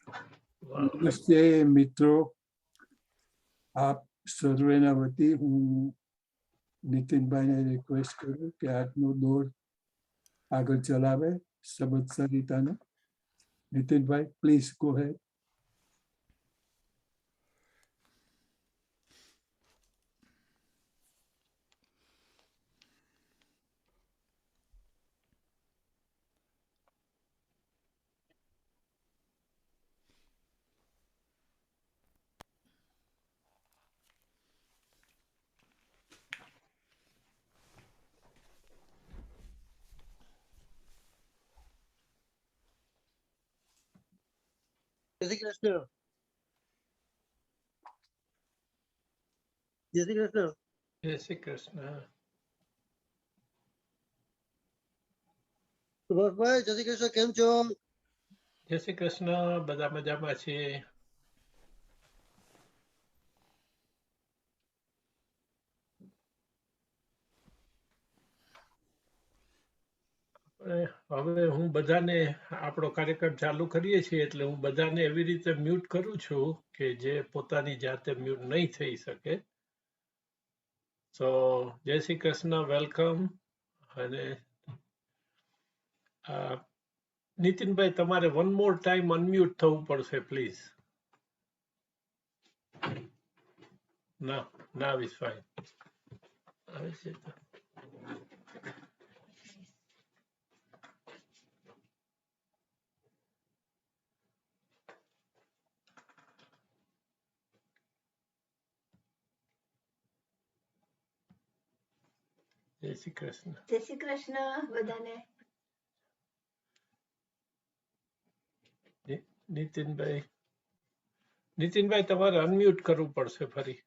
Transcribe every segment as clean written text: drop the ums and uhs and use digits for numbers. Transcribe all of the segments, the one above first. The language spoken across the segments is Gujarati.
નમસ્તે મિત્રો, આપ સર્વેના વતી હું નીતિનભાઈને રિક્વેસ્ટ કરું કે આજનો દોર આગળ ચલાવે સબદ સરિતાને. નીતિનભાઈ, પ્લીઝ ગો હેડ. જય શ્રી કૃષ્ણ. જય શ્રી કૃષ્ણ. જય શ્રી કૃષ્ણ. સુભાષભાઈ, જય શ્રી કૃષ્ણ. કેમ છો? જય શ્રી કૃષ્ણ. બધા મજામાં છીએ. હવે હું બધાને આપણો કાર્યક્રમ ચાલુ કરીએ છીએ એટલે હું બધાને એવી રીતે મ્યુટ કરું છું કે જે પોતાની જાતે મ્યુટ નહીં થઈ શકે. સો જય શ્રી કૃષ્ણ, વેલકમ. અને નીતિનભાઈ, તમારે વન મોર ટાઈમ અનમ્યુટ થવું પડશે પ્લીઝ. ના ના ઇઝ ફાઇન. આવે છે તો જય શ્રી કૃષ્ણ. જય શ્રી કૃષ્ણ બધાને. નીતિનભાઈ તમારે અનમ્યુટ કરવું પડશે ફરી.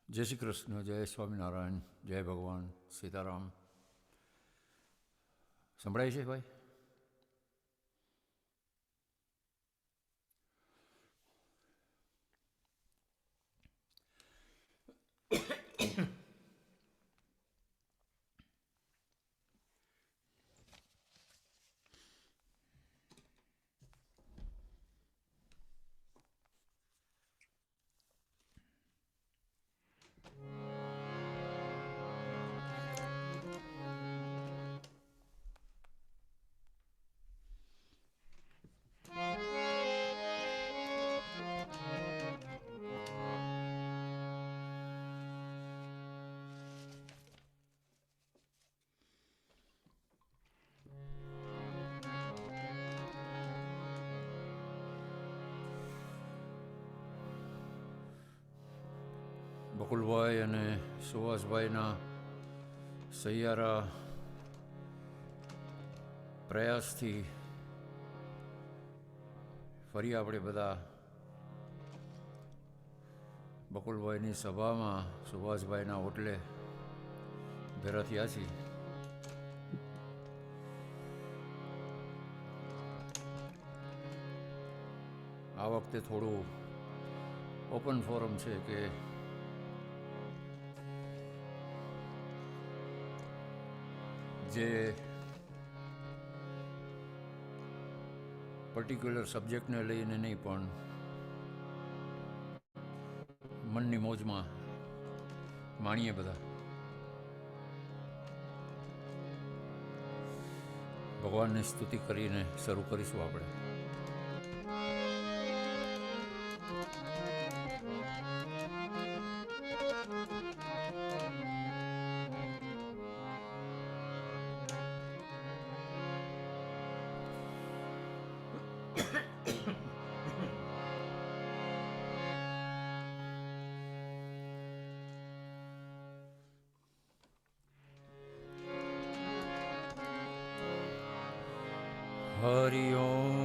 જય શ્રી કૃષ્ણ, જય સ્વામિનારાયણ, જય ભગવાન સીતારામ. સંભળાય છે ભાઈ? બકુલભાઈ અને સુભાષભાઈના સહિયારા પ્રયાસથી ફરી આપણે બધા બકુલભાઈની સભામાં સુભાષભાઈના હોટલે ભેરા થયા છીએ. આ વખતે થોડું ઓપન ફોરમ છે કે જે પર્ટિક્યુલર સબ્જેક્ટને લઈને નહીં પણ મનની મોજમાં માણીએ બધા. ભગવાનની સ્તુતિ કરીને શરૂ કરીશું આપણે. હરિ ઓમ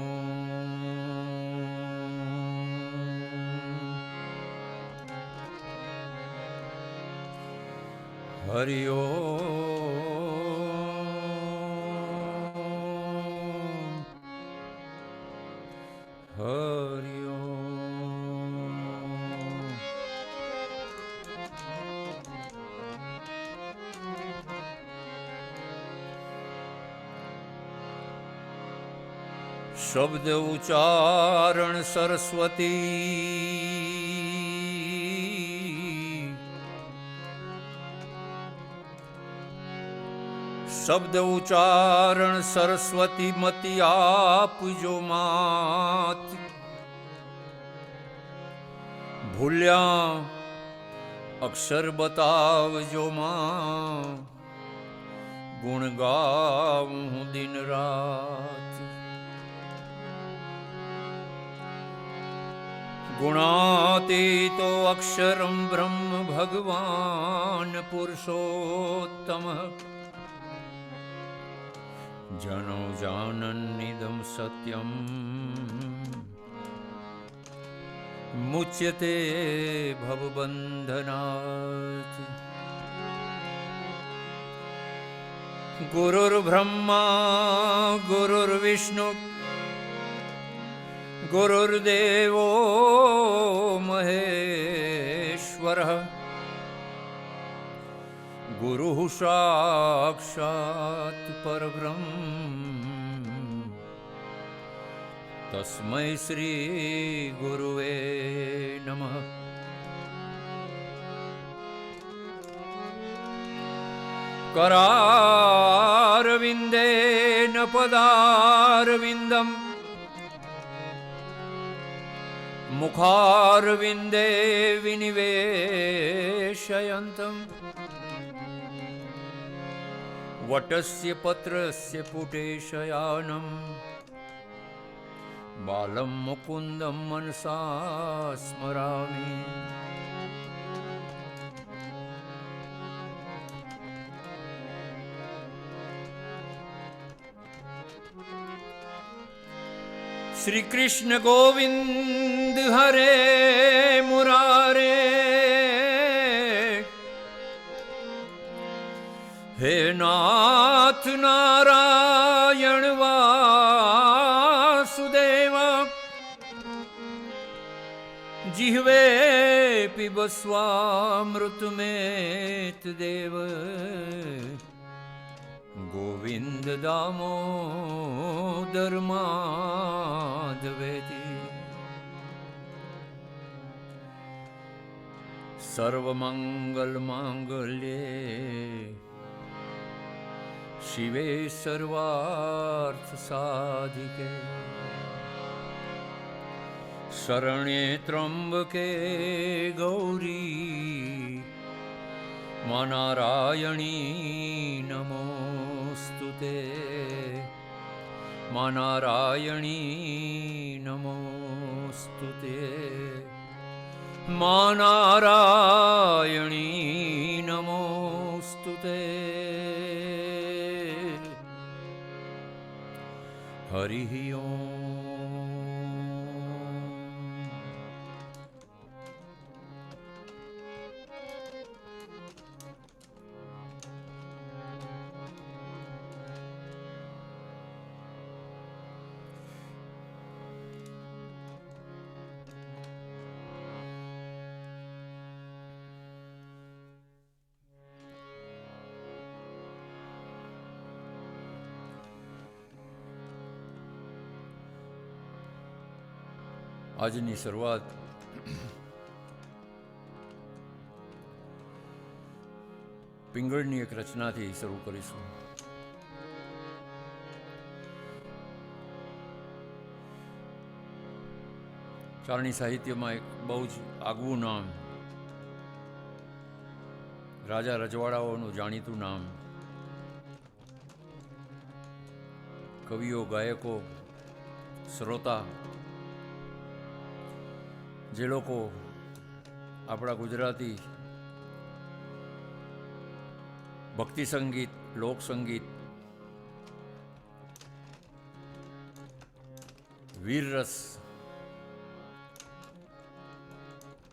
હરિ ઓમ હરિ ઓમ. શબ્દ ઉચ્ચારણ સરસ્વતી, શબ્દ ઉચ્ચારણ સરસ્વતી મતિ આપજો માત. ભૂલ્યા અક્ષર બતાવજો માં, ગુણ ગાવું દિન રાત. ગુણાતીતો અક્ષરમ બ્રહ્મ ભગવાન પુરુષોત્તમ, જનો જાનન્નિદમ સત્યમ મુચ્યતે ભવબંધનાત. ગુરુર્બ્રહ્મા ગુરુર્વિષ્ણુ ગુરુર્દેવો મહેશ્વરઃ, ગુરુઃ સાક્ષાત પરબ્રહ્મ તસ્મૈ શ્રી ગુરુવે નમઃ. करारविन्देन पदारविन्दम्, मुखारविन्दे विनिवेशयन्तम्, वटस्य पत्रस्य पुटे शयानम्, बालं मुकुन्दं मनसा स्मरामि. श्री कृष्ण गोविंद हरे मुरारे, हे नाथ नारायण वासुदेवा, जिह्वे पिबस्वामृत मेत देव, गोविंद दामोदर माधवेति. सर्वमंगल मांगल्ये शिवे सर्वार्थ साधिके, शरण्ये त्र्यंबके गौरी मा नारायणी नमोस्तुते, मा नारायणी नमोस्तुते, मा नारायणी नमोस्तुते. हरिः ओम्. આજની શરૂઆત પિંગળની એક રચનાથી શરૂ કરીશું. ચારણી સાહિત્યમાં એક બહુ જ આગવું નામ, રાજા રજવાડાઓનું જાણીતું નામ, કવિઓ, ગાયકો, શ્રોતા, જે લોકો આપણા ગુજરાતી ભક્તિ સંગીત, લોક સંગીત, વીરરસ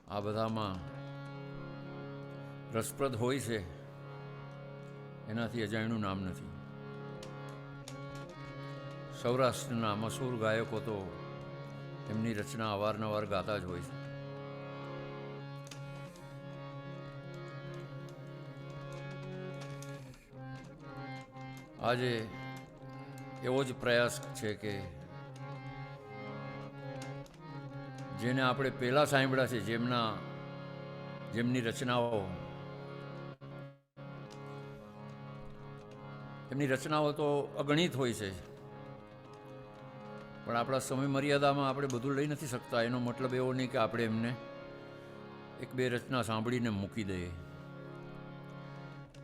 આ બધામાં રસપ્રદ હોય છે એનાથી અજાણ્યું નામ નથી. સૌરાષ્ટ્રના મશહૂર ગાયકો તો એમની રચના અવારનવાર ગાતા જ હોય છે. આજે એવો જ પ્રયાસ છે કે જેને આપણે પહેલાં સાંભળ્યા છે, જેમની રચનાઓ તો અગણિત હોય છે, પણ આપણા સમય મર્યાદામાં આપણે બધું લઈ નથી શકતા. એનો મતલબ એવો નહીં કે આપણે એમને એક બે રચના સાંભળીને મૂકી દઈએ,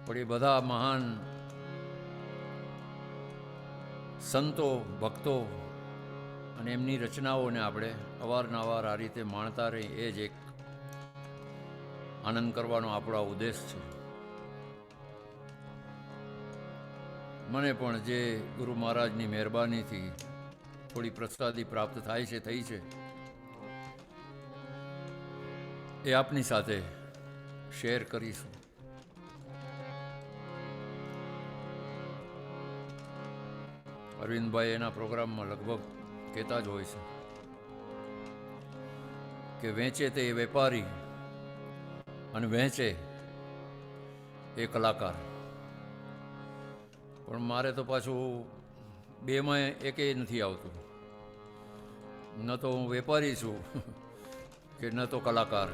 પણ એ બધા મહાન સંતો, ભક્તો અને એમની રચનાઓને આપણે અવારનવાર આ રીતે માણતા રહી, એ જ એક આનંદ કરવાનો આપણો આ ઉદ્દેશ છે. મને પણ જે ગુરુ મહારાજની મહેરબાનીથી થોડી પ્રસાદી પ્રાપ્ત થઈ છે, એ આપની સાથે શેર કરીશું. અરવિંદભાઈ એના પ્રોગ્રામમાં લગભગ કહેતા જ હોય છે કે વેચે તે વેપારી અને વહેંચે એ કલાકાર. પણ મારે તો પાછું બેમાં એકેય નથી આવતું. ન તો હું વેપારી છું કે ન તો કલાકાર.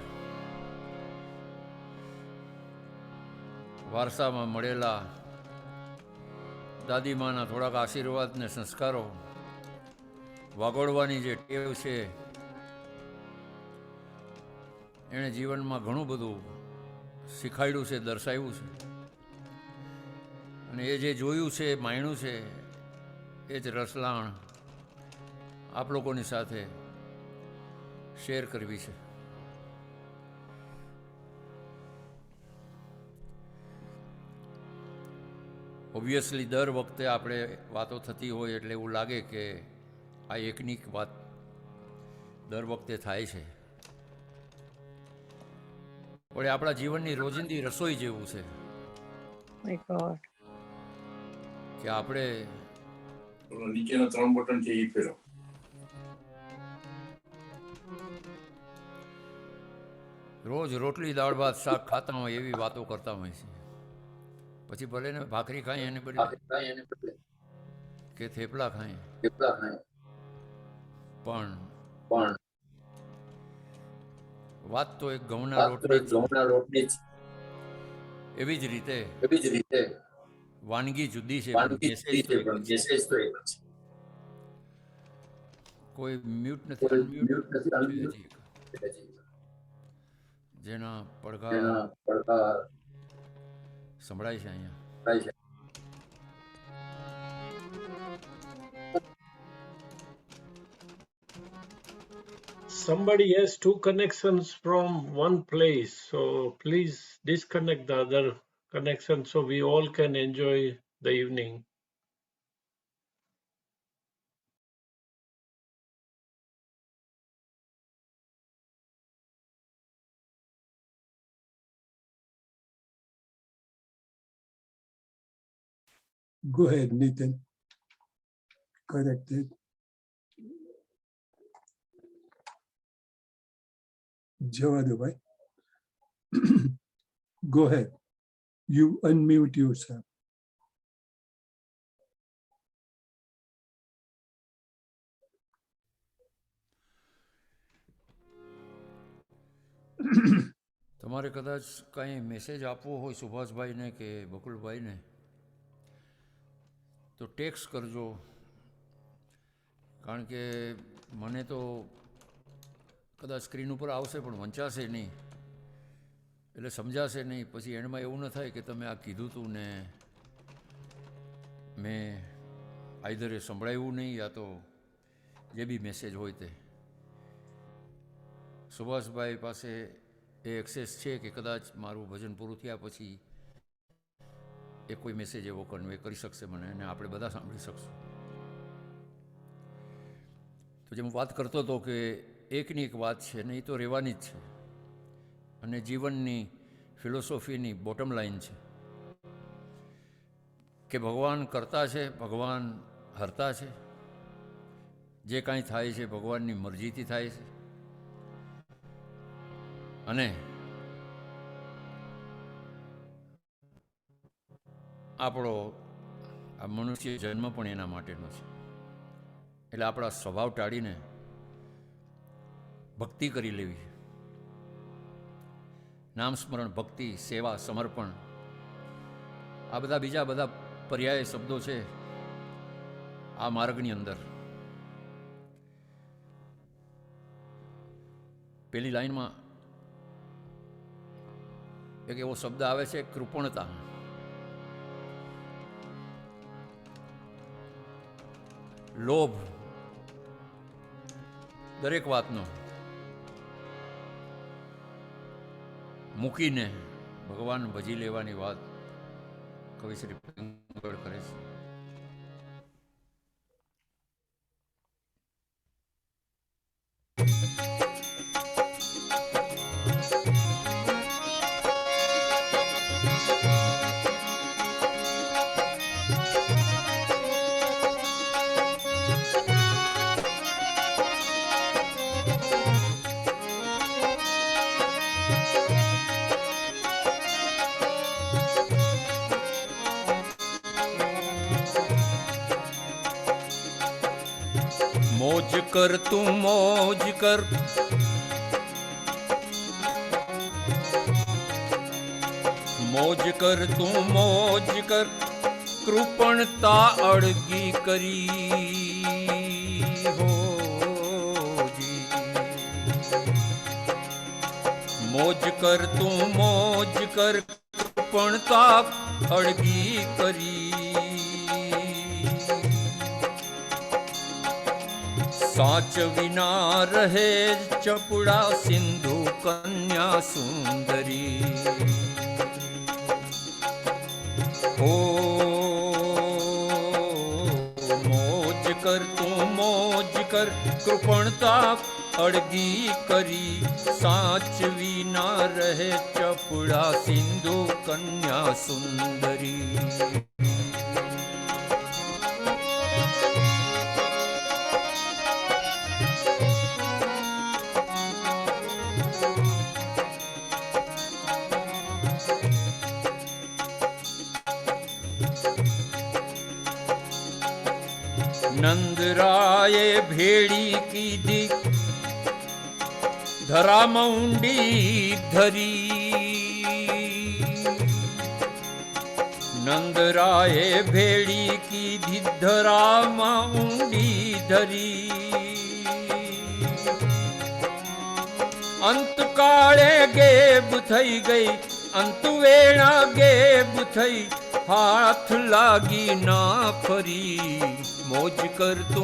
વારસામાં મળેલા દાદીમાના થોડાક આશીર્વાદ ને સંસ્કારો, વાગોળવાની જે ટેવ છે, એણે જીવનમાં ઘણું બધું શીખાડ્યું છે, દર્શાવ્યું છે. અને એ જે જોયું છે, માણ્યું છે, એ જ રસલાણ આપ લોકોની સાથે શેર કરવી છે. ઓબ્વિયસલી દર વખતે આપણે વાતો થતી હોય એટલે એવું લાગે કે આ એકની વાત દર વખતે થાય છે, પણ એ આપણા જીવનની રોજિંદી રસોઈ જેવું છે કે આપણે નીચેના 3 બટન છે એ ફેરો. રોજ રોટલી, દાળ, ભાત, શાક ખાતા હોય એવી વાતો કરતા હોય છે. પછી ભલે ને ભાખરી ખાય એને બદલે કે થેપલા ખાય, પણ વાત તો એક ઘઉંના રોટલી છે. એવી જ રીતે વાનગી જુદી છે, પણ મેસેજ તો એક જ છે. કોઈ મ્યુટ નથી, અનમ્યુટ છે હજી એક, જેના પડઘા સંભળાય છે અહીંયા. Somebody has two connections from one place, so please disconnect the other connection so we all can enjoy the evening. Go ahead, Nitin. Corrected. જવા દો ભાઈ. Go ahead. You unmute yourself. તમારે કદાચ કાંઈ મેસેજ આપવો હોય સુભાષભાઈને કે બકુલભાઈને તો ટેક્સ કરજો, કારણ કે મને તો કદાચ સ્ક્રીન ઉપર આવશે પણ વંચાશે નહીં, એટલે સમજાશે નહીં. પછી એમાં એવું ન થાય કે તમે આ કીધું હતું ને મેં આઈધર એ સંભળાવ્યું નહીં યા તો જે બી મેસેજ હોય તે. સુભાષભાઈ પાસે એ એક્સેસ છે કે કદાચ મારું ભજન પૂરું થયા પછી એ કોઈ મેસેજ એવો કન્વે કરી શકશે મને, અને આપણે બધા સાંભળી શકશું. તો જેમ વાત કરતો હતો કે એકની એક વાત છે ને એ તો રહેવાની જ છે, અને જીવનની ફિલોસોફીની બોટમ લાઈન છે કે ભગવાન કરતા છે, ભગવાન હરતા છે, જે કાંઈ થાય છે ભગવાનની મરજીથી થાય છે. અને આપણો આ મનુષ્ય જન્મ પણ એના માટેનો છે. એટલે આપણા સ્વભાવ ટાળીને ભક્તિ કરી લેવી. નામ સ્મરણ, ભક્તિ, સેવા, સમર્પણ, આ બધા બીજા બધા પર્યાય શબ્દો છે આ માર્ગની અંદર. પેલી લાઈનમાં એક એવો શબ્દ આવે છે, કૃપણતા. લોભ દરેક વાતનો મૂકીને ભગવાન ભજી લેવાની વાત કવિ શ્રી પિંગળ કરે છે. मौज कर तू मौज कर, मौज कर तू मौज कर, कृपणता अड़गी करी हो जी. मौज कर तू मौज कर, कृपणता अड़गी करी. साच विना रहे चपुड़ा सिंधु कन्या सुंदरी. ओ मौज कर तू मौज कर, कृपणता अड़गी करी. साच विना रहे चपुड़ा सिंधु कन्या सुंदरी. नंदराये भेड़ी की दी धरा मुंडी धरी. नंदराये भेड़ी की दी धरा मुंडी धरी. अंत काळे गेब थई गई, अंत वेणा गेब थई, हाथ लागी ना फरी. मौज कर तू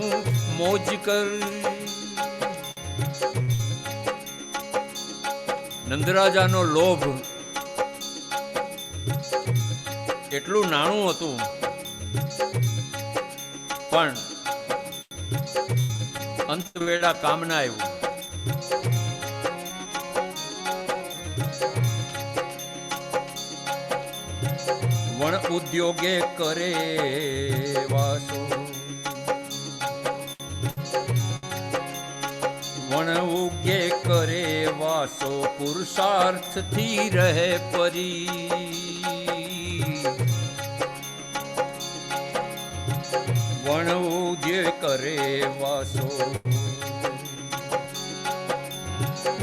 मौज कर. નંદરાજાનો લોભ એટલું નાણું હતું, પણ અંત વેળા કામ ના આવ્યું. વણ ઉદ્યોગે કરે વાસો, વણ ઉગે કરે વાસો, પુરુષાર્થ થી રહે પરી. વણ ઉગે કરે વાસો,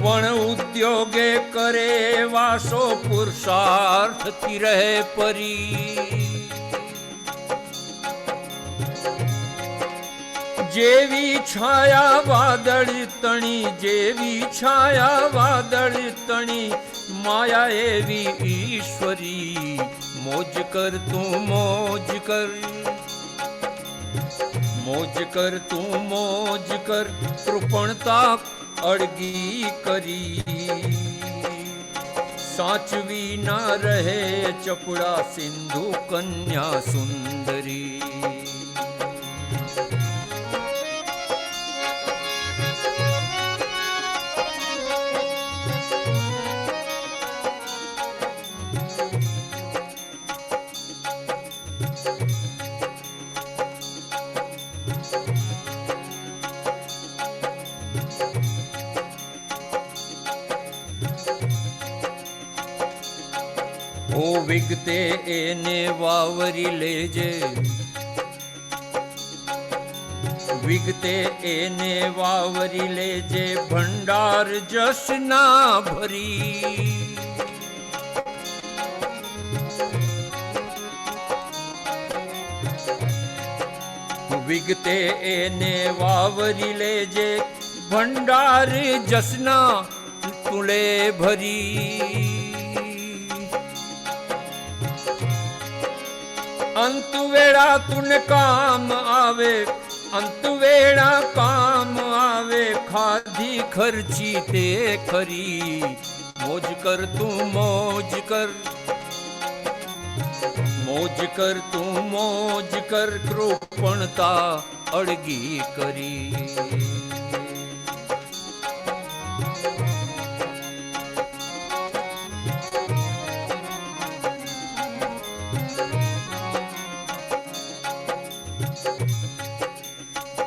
વણ ઉદ્યોગે કરે વાસો, પુરુષાર્થ થી રહે પરી. જેવી છાયા વાદળ તણી, જેવી છાયા વાદળ તણી, માયા એવી ઈશ્વરી. મોજ કર તું મોજ કર, મોજ કર તું મોજ કર, કૃપણતા અડગી કરી. સાચવી ના રહે ચપડા સિંધુ કન્યા સુંદરી. ઓ વિગતે એને વાવરી લેજે, વિગતે એને વાવરી લેજે, ભંડાર જસના ભરી. વિગતે એને વાવરી લેજે, ભંડાર જસના તુલે ભરી. અંત વેળા તુને કામ આવે, અંત વેળા કામ આવે, ખાધી ખર્ચી તે ખરી. મોજ કર તું મોજ કર, મોજ કર તું મોજ કર, કૃપણતા અડગી કરી.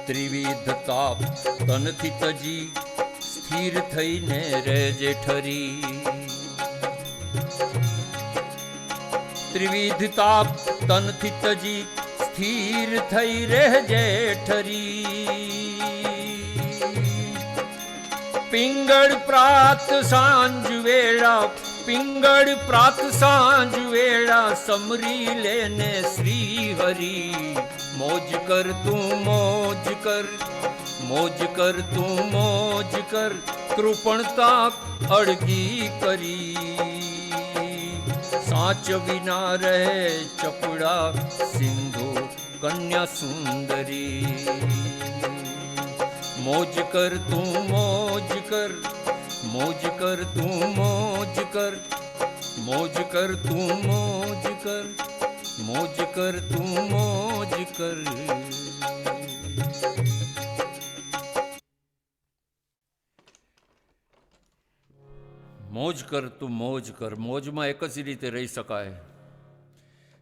ત્રિવિધ તાપ તનથી તજી, સ્થિર થઈને રહેજે ઠરી. ત્રિવિધ તાપ તનથી તજી, સ્થિર થઈ રહેજે ઠરી. પિંગળ પ્રાત સાંજ વેળા, પિંગળ પ્રાત સાંજ વેળા, સમરી લેને શ્રી હરિ. મોજ કર તું મોજ કર, મોજ કર તું મોજ કર, કૃપણતા અડગી કરી. સાચ વિના રહે ચપડા, સિંધુ કન્યા સુંદરી. મોજ કર તું મોજ કર, મોજ કર તું મોજ કર, મોજ કર તું મોજ કર, મોજ કર તું મોજ કર. મોજ કર તું મોજ કર. મોજમાં એક જ રીતે રહી શકાય,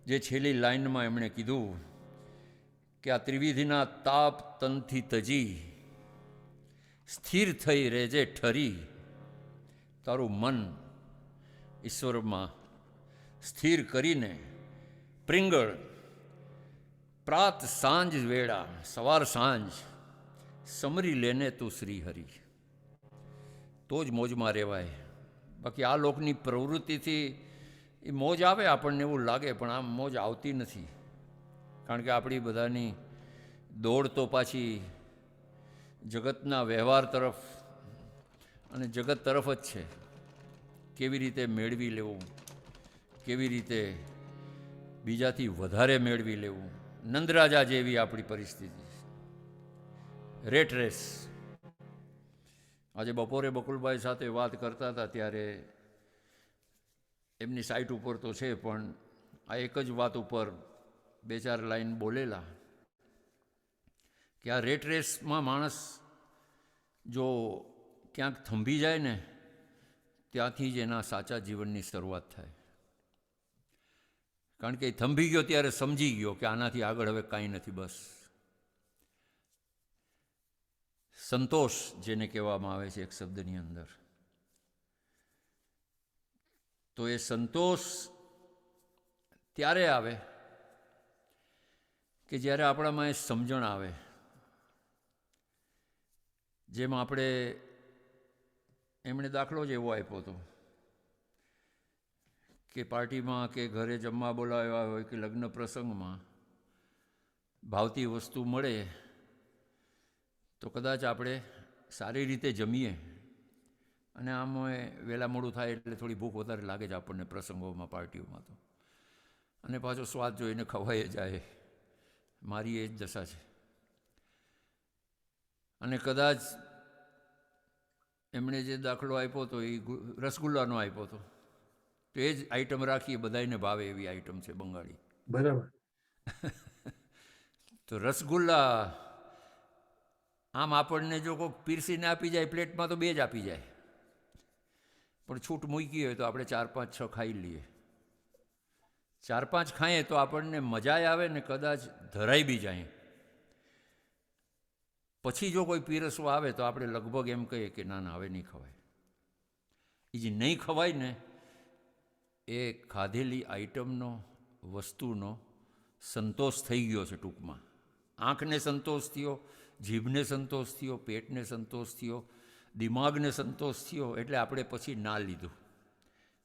જે છેલ્લી લાઈનમાં એમણે કીધું કે આ ત્રિવિધિના તાપ તનથી તજી, સ્થિર થઈ રહેજે ઠરી. તારું મન ઈશ્વરમાં સ્થિર કરીને પ્રિંગળ પ્રાત સાંજ વેળા, સવાર સાંજ સમરી લેને તું શ્રી હરિ. તો જ મોજમાં રહેવાય. બાકી આ લોકની પ્રવૃત્તિથી એ મોજ આવે, આપણને એવું લાગે, પણ આમ મોજ આવતી નથી. કારણ કે આપણી બધાની દોડ તો પાછી જગતના વ્યવહાર તરફ અને જગત તરફ જ છે. કેવી રીતે મેળવી લેવું, કેવી રીતે બીજાથી વધારે મેળવી લેવું. નંદરાજા જેવી આપણી પરિસ્થિતિ, રેટ રેસ. આજે બપોરે બકુલભાઈ સાથે વાત કરતા હતા ત્યારે એમની સાઇટ ઉપર તો છે, પણ આ એક જ વાત ઉપર બે ચાર લાઈન બોલેલા કે આ રેટ રેસમાં માણસ જો ક્યાંક થંભી જાય ને, ત્યાંથી જ એના સાચા જીવનની શરૂઆત થાય. કારણ કે એ થંભી ગયો ત્યારે સમજી ગયો કે આનાથી આગળ હવે કાંઈ નથી. બસ સંતોષ જેને કહેવામાં આવે છે એક શબ્દની અંદર, તો એ સંતોષ ત્યારે આવે કે જ્યારે આપણામાં એ સમજણ આવે. જેમ આપણે, એમણે દાખલો જ એવો આપ્યો હતો કે પાર્ટીમાં કે ઘરે જમવા બોલાવ્યા હોય કે લગ્ન પ્રસંગમાં ભાવતી વસ્તુ મળે તો કદાચ આપણે સારી રીતે જમીએ, અને આમ વહેલા મોડું થાય એટલે થોડી ભૂખ વધારે લાગે છે આપણને પ્રસંગોમાં, પાર્ટીઓમાં તો, અને પાછો સ્વાદ જોઈને ખવાઈ જાય. મારી એ જ દશા છે. અને કદાચ એમણે જે દાખલો આપ્યો હતો એ રસગુલ્લાનો આપ્યો હતો, તો એ જ આઈટમ રાખીએ, બધાને ભાવે એવી આઈટમ છે બંગાળી. બરાબર. તો રસગુલ્લા આમ આપણને જો કોઈક પીરસીને આપી જાય પ્લેટમાં તો બે જ આપી જાય, પણ છૂટ મૂકી હોય તો આપણે 4, 5, 6 ખાઈ લઈએ. 4, 5 ખાઈએ તો આપણને મજા આવે ને કદાચ ધરાઈ બી જાય. પછી જો કોઈ પીરસવા આવે તો આપણે લગભગ એમ કહીએ કે ના ના હવે નહીં ખવાય. એ જે નહીં ખવાય ને એ ખાધેલી આઈટમનો વસ્તુનો સંતોષ થઈ ગયો છે. ટૂંકમાં આંખને સંતોષ થયો, જીભને સંતોષ થયો, પેટને સંતોષ થયો, દિમાગને સંતોષ થયો, એટલે આપણે પછી ના લીધું.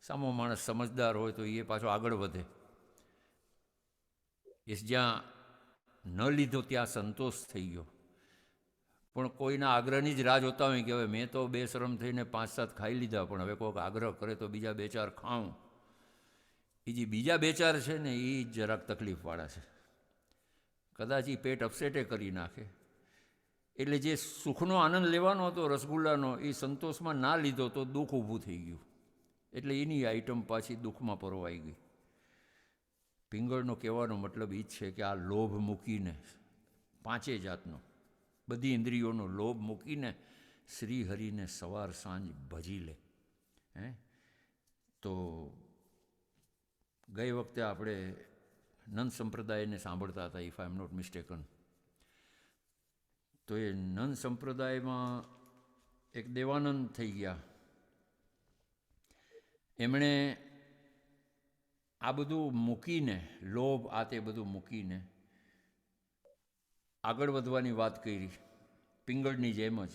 સામો માણસ સમજદાર હોય તો એ પાછો આગળ વધે. એ જ્યાં ન લીધો ત્યાં સંતોષ થઈ ગયો. પણ કોઈના આગ્રહની જ રાહ જોતા હોય કે હવે મેં તો બેશરમ થઈને 5-7 ખાઈ લીધા, પણ હવે કોઈક આગ્રહ કરે તો બીજા 2-4 ખાઉં. એ જે બીજા 2-4 છે ને એ જરાક તકલીફવાળા છે. કદાચ એ પેટ અપસેટે કરી નાખે. એટલે જે સુખનો આનંદ લેવાનો હતો રસગુલ્લાનો, એ સંતોષમાં ના લીધો તો દુઃખ ઊભું થઈ ગયું. એટલે એની આઈટમ પાછી દુઃખમાં પરોવાઈ ગઈ. પિંગળનો કહેવાનો મતલબ એ જ છે કે આ લોભ મૂકીને, 5 જાતનો બધી ઇન્દ્રિયોનો લોભ મૂકીને શ્રી હરિને સવાર સાંજ ભજી લે. તો ગઈ વખતે આપણે નંદ સંપ્રદાયને સાંભળતા હતા, if I am not mistaken. તો એ નંદ સંપ્રદાયમાં એક દેવાનંદ થઈ ગયા. એમણે આ બધું મૂકીને, લોભ આ તે બધું મૂકીને આગળ વધવાની વાત કરી, પિંગળની જેમ જ.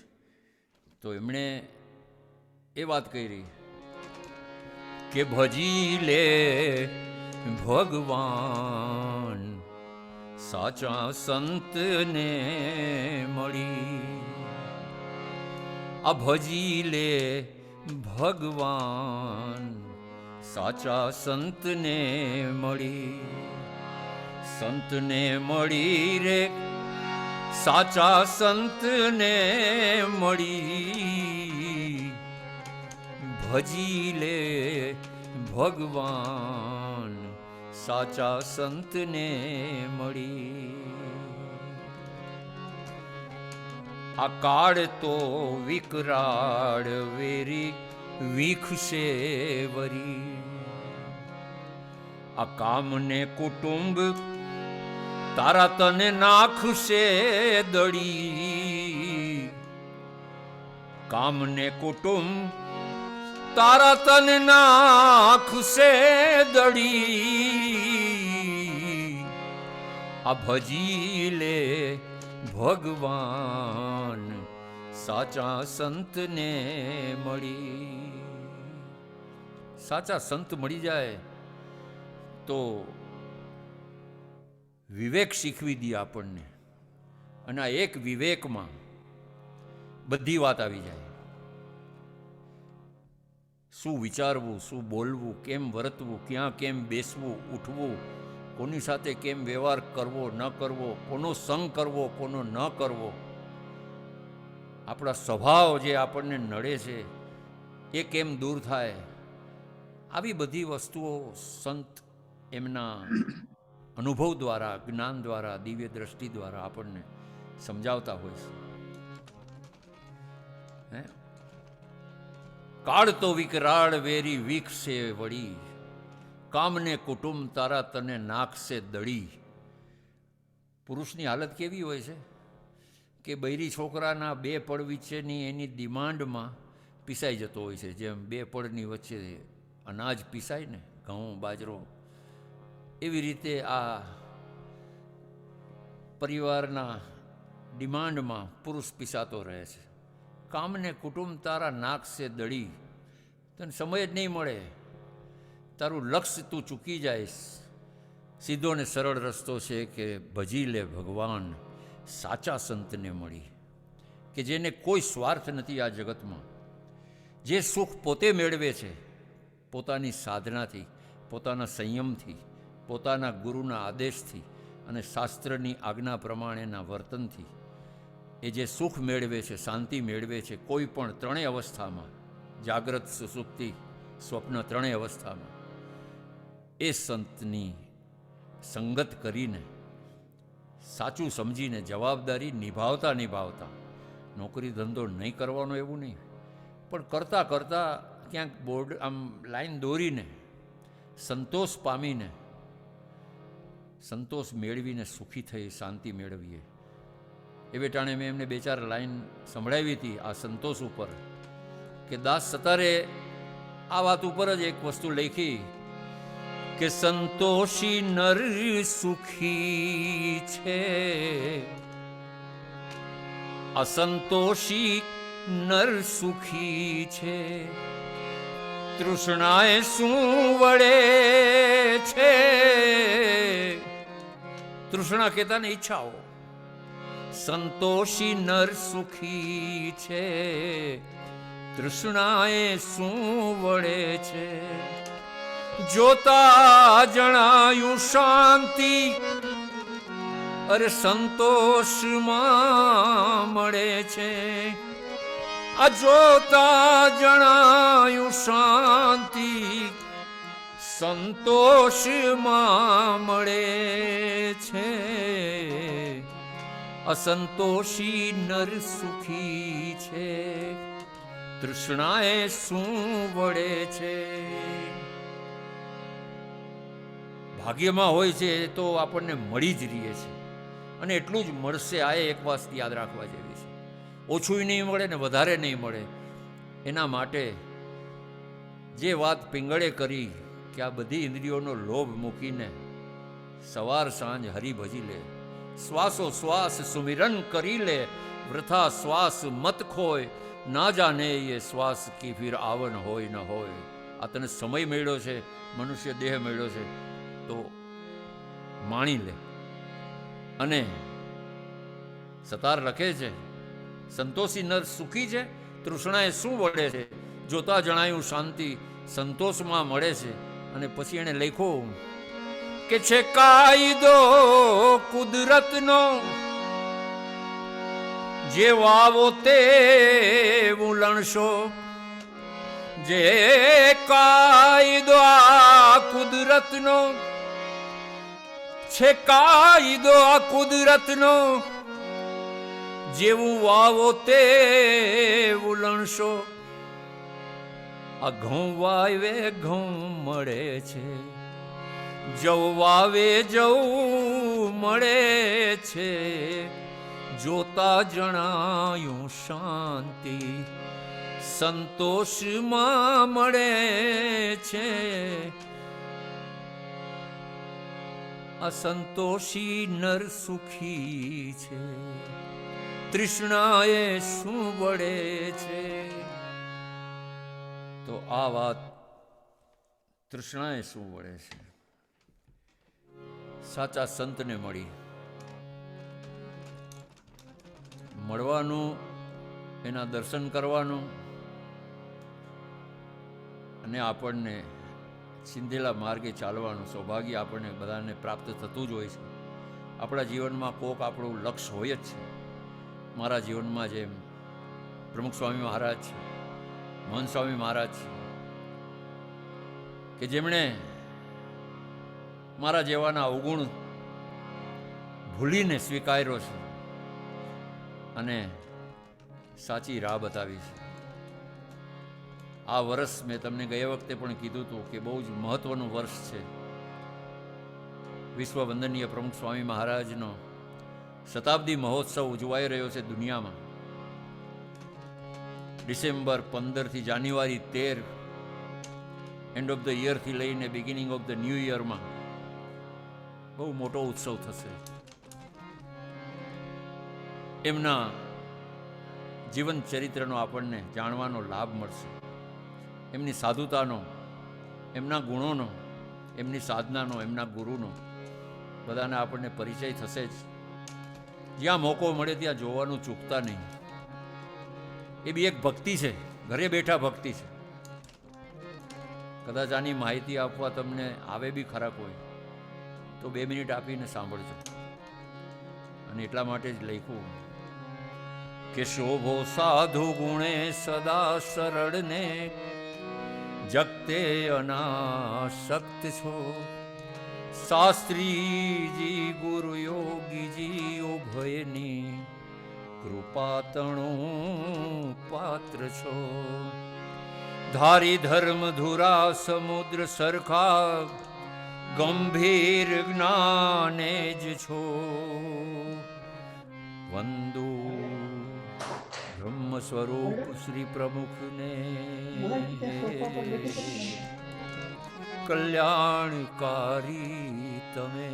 તો એમણે એ વાત કરી કે ભજી લે ભગવાન સાચા સંતને મળી. આ ભજી લે ભગવાન સાચા સંતને મળી. સંતને મળી રે, સાચા સંતને મળી. ભજી લે ભગવાન સાચા સંતને મળી. આ કાળ તો વિકરાળ વેરી વીખશે વરી. આ કામને કુટુંબ તારા તને નાખશે દડી. કામને કુટુંબ તારા તને નાખશે દડી. આ ભજી લે ભગવાન સાચા સંતને મળી. સાચા સંત મળી જાય તો વિવેક શીખવી દે આપણને. અને આ એક વિવેકમાં બધી વાત આવી જાય. શું વિચારવું, શું બોલવું, કેમ વર્તવું, ક્યાં કેમ બેસવું, ઉઠવું, કોની સાથે કેમ વ્યવહાર કરવો ન કરવો, કોનો સંગ કરવો, કોનો ન કરવો, આપણા સ્વભાવ જે આપણને નડે છે એ કેમ દૂર થાય. આવી બધી વસ્તુઓ સંત એમના અનુભવ દ્વારા, જ્ઞાન દ્વારા, દિવ્ય દ્રષ્ટિ દ્વારા આપણને સમજાવતા હોય છે. કાળ તો વિકરાળ વેરી વીખશે વળી. કામને કુટુંબ તારા તને નાખશે દળી. પુરુષની હાલત કેવી હોય છે કે બૈરી છોકરાના 2 પડ વચ્ચેની એની ડિમાન્ડમાં પીસાઈ જતો હોય છે. જેમ 2 પડની વચ્ચે અનાજ પીસાય ને, ઘઉં બાજરો, એવી રીતે આ પરિવારના ડિમાન્ડમાં પુરુષ પીસાતો રહે છે. કામને કુટુંબ તારા નાખશે દળી. તને સમય જ નહીં મળે, તારું લક્ષ્ય તું ચૂકી જઈશ. સીધો ને સરળ રસ્તો છે કે ભજી લે ભગવાન સાચા સંતને મળી. કે જેને કોઈ સ્વાર્થ નથી આ જગતમાં, જે સુખ પોતે મેળવે છે પોતાની સાધનાથી, પોતાના સંયમથી, પોતાના ગુરુના આદેશથી અને શાસ્ત્રની આજ્ઞા પ્રમાણેના વર્તનથી, એ જે સુખ મેળવે છે, શાંતિ મેળવે છે કોઈ પણ 3 અવસ્થામાં, જાગ્રત, સુષુપ્તિ, સ્વપ્ન, 3 અવસ્થામાં, એ સંતની સંગત કરીને, સાચું સમજીને, જવાબદારી નિભાવતા નિભાવતા, નોકરી ધંધો નહીં કરવાનો એવું નહીં, પણ કરતાં કરતાં ક્યાંક બોર્ડ આમ લાઈન દોરીને, સંતોષ પામીને, સંતોષ મેળવીને સુખી થઈ શાંતિ મેળવીએ. એ વેટાણે મેં એમને 2-4 લાઈન સંભળાવી હતી આ સંતોષ ઉપર, કે દાસ સતારે આ વાત ઉપર જ એક વસ્તુ લખી કે સંતોષી નર સુખી છે, અસંતોષી નર સુખી છે. તૃષ્ણાએ શું વળે છે? તૃષ્ણા કહેતા ને ઈચ્છાઓ. સંતોષી નર સુખી છે, તૃષ્ણાએ શું વળે છે? જોતા જણાયું શાંતિ, અરે સંતોષમાં મળે છે. આ જોતા જણાયું શાંતિ, સંતોષમાં મળે છે. અસંતોષી નર સુખી છે, તૃષ્ણાએ શું વળે છે? ભાગ્યમાં હોય છે તો આપણને મળી જ રહીએ છે, અને એટલું જ મળશે. આ એક વાત યાદ રાખવા જેવી છે. ઓછું નહીં મળે ને વધારે નહીં મળે. એના માટે જે વાત પિંગળે કરી કે આ બધી ઇન્દ્રિયોનો લોભ મૂકીને સવાર સાંજ હરી ભજી લે, શ્વાસો શ્વાસ સુમિરન કરી લે, વૃથા શ્વાસ મત ખોય, ના જાને એ શ્વાસ કી ફિર આવન હોય ન હોય. આ તને સમય મળ્યો છે, મનુષ્ય દેહ મળ્યો છે, તો માણી લે. અને સતાર લખે છે, સંતોષી નર સુખી છે, તૃષ્ણાએ શું વળે છે? જોતા જણાયું શાંતિ, સંતોષમાં મળે છે. અને પછી એને લખ્યું કે છે કાયદો કુદરતનો, જે વાવો તે લણશો. જે કાયદો આ કુદરતનો છે, કાયદો આ કુદરતનો, જેવું વાવો તે લણશો. આ ઘઉં વાવે ઘઉં મળે છે, જવ વાવે જવું મળે છે. જોતા જણાયું શાંતિ, સંતોષમાં મળે છે. અસંતોષી નર સુખી છે, તૃષ્ણાએ શું વળે છે? તો આ વાત તૃષ્ણાએ શું વળે છે? સાચા સંતને મળવાનું, એના દર્શન કરવાનું, અને આપણને સિંધેલા માર્ગે ચાલવાનું સૌભાગ્ય આપણને બધાને પ્રાપ્ત થતું જ હોય છે. આપણા જીવનમાં કોક આપણું લક્ષ્ય હોય જ છે. મારા જીવનમાં જેમ પ્રમુખ સ્વામી મહારાજ છે, મહંત સ્વામી મહારાજ છે, કે જેમણે મારા જેવાના અવગુણ ભૂલીને સ્વીકાર્યો છે અને સાચી રાહ બતાવી છે. આ વર્ષ મેં તમને ગયા વખતે પણ કીધું હતું કે બહુ જ મહત્વનું વર્ષ છે. વિશ્વ વંદનીય પ્રમુખ સ્વામી મહારાજનો શતાબ્દી મહોત્સવ ઉજવાઈ રહ્યો છે દુનિયામાં. ડિસેમ્બર 15 થી જાન્યુઆરી 13, એન્ડ ઓફ ધ યરથી લઈને બિગિનિંગ ઓફ ધ ન્યૂ યરમાં બહુ મોટો ઉત્સવ થશે. એમના જીવન ચરિત્રનો આપણને જાણવાનો લાભ મળશે. એમની સાધુતાનો, એમના ગુણોનો, એમની સાધનાનો, એમના ગુરુનો બધાને આપણને પરિચય થશે જ. જ્યાં મોકો મળે ત્યાં જોવાનું ચૂકતા નહીં. એ બી એક ભક્તિ છે, ઘરે બેઠા ભક્તિ છે. કદાચ આની માહિતી આપવા તમને આવે બી ખરા કોઈ, તો 2 મિનિટ આપીને સાંભળજો. અને એટલા માટે જ લખ્યું કે શોભો સાધુ ગુણે સદા સરળને, જગતે અનાસક્ત છો. શાસ્ત્રીજી ગુરુ યોગીજી ઉભયની કૃપાતણું પાત્ર છો. ધારી ધર્મ ધુરા સમુદ્ર સરખા, ગંભીર જ્ઞાને જ છો. વંદુ બ્રહ્મ સ્વરૂપ શ્રી પ્રમુખને. કલ્યાણકારી તમે.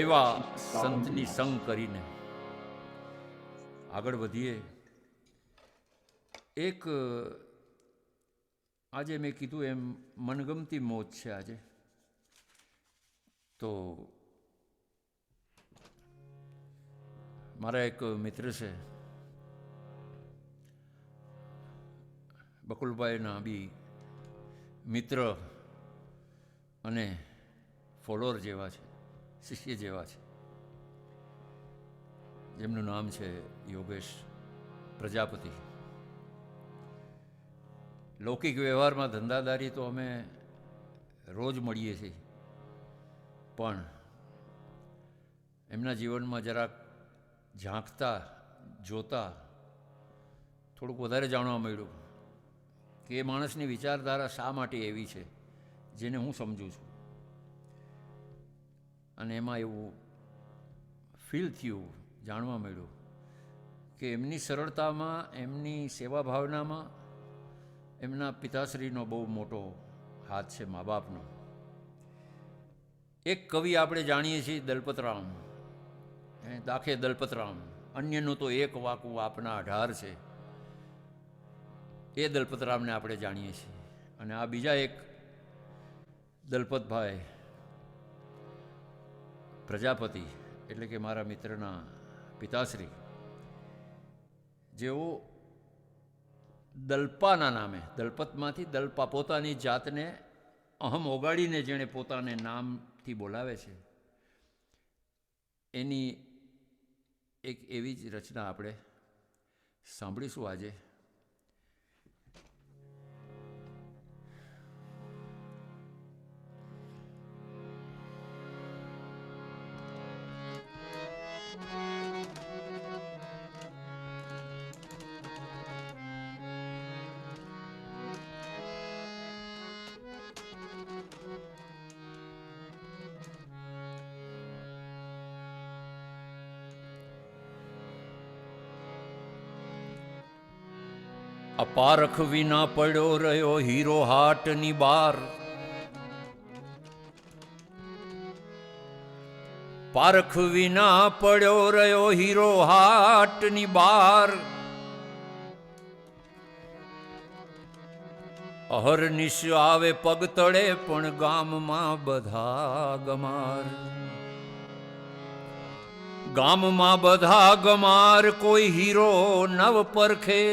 એવા સંતની સંગ કરીને આગળ વધીએ. એક આજે મેં કીધું એમ મનગમતી મોજ છે આજે. તો મારા એક મિત્ર છે બકુલભાઈના બી મિત્ર અને ફોલોઅર જેવા છે, શિષ્ય જેવા છે, જેમનું નામ છે યોગેશ પ્રજાપતિ. લૌકિક વ્યવહારમાં ધંધાદારી તો અમે રોજ મળીએ છીએ, પણ એમના જીવનમાં જરાક ઝાંકતા જોતા થોડુંક વધારે જાણવા મળ્યું કે એ માણસની વિચારધારા શા માટે એવી છે જેને હું સમજું છું. અને એમાં એવું ફીલ થયું, જાણવા મળ્યું કે એમની સરળતામાં, એમની સેવા ભાવનામાં એમના પિતાશ્રીનો બહુ મોટો હાથ છે, મા બાપનો. એક કવિ આપણે જાણીએ છીએ દલપતરામ, દાખે દલપતરામ, અન્યનું તો એક વાકું આપના 18 છે. એ દલપતરામને આપણે જાણીએ છીએ. અને આ બીજા એક દલપતભાઈ પ્રજાપતિ, એટલે કે મારા મિત્રના પિતાશ્રી, જેઓ દલ્પાના નામે, દલપતમાંથી દલ્પા, પોતાની જાતને અહમ ઓગાડીને જેણે પોતાને નામથી બોલાવે છે, એની એક એવી જ રચના આપણે સાંભળીશું આજે. અપારખ વિના પડ્યો રહ્યો હીરો હાટની બાર. પારખ વિના પડ્યો રહ્યો હીરો હાટની બાર. અહર્નિશ આવે પગ તળે પણ ગામમાં બધા ગમાર. ગામમાં બધા ગમાર, કોઈ હીરો નવ પરખે.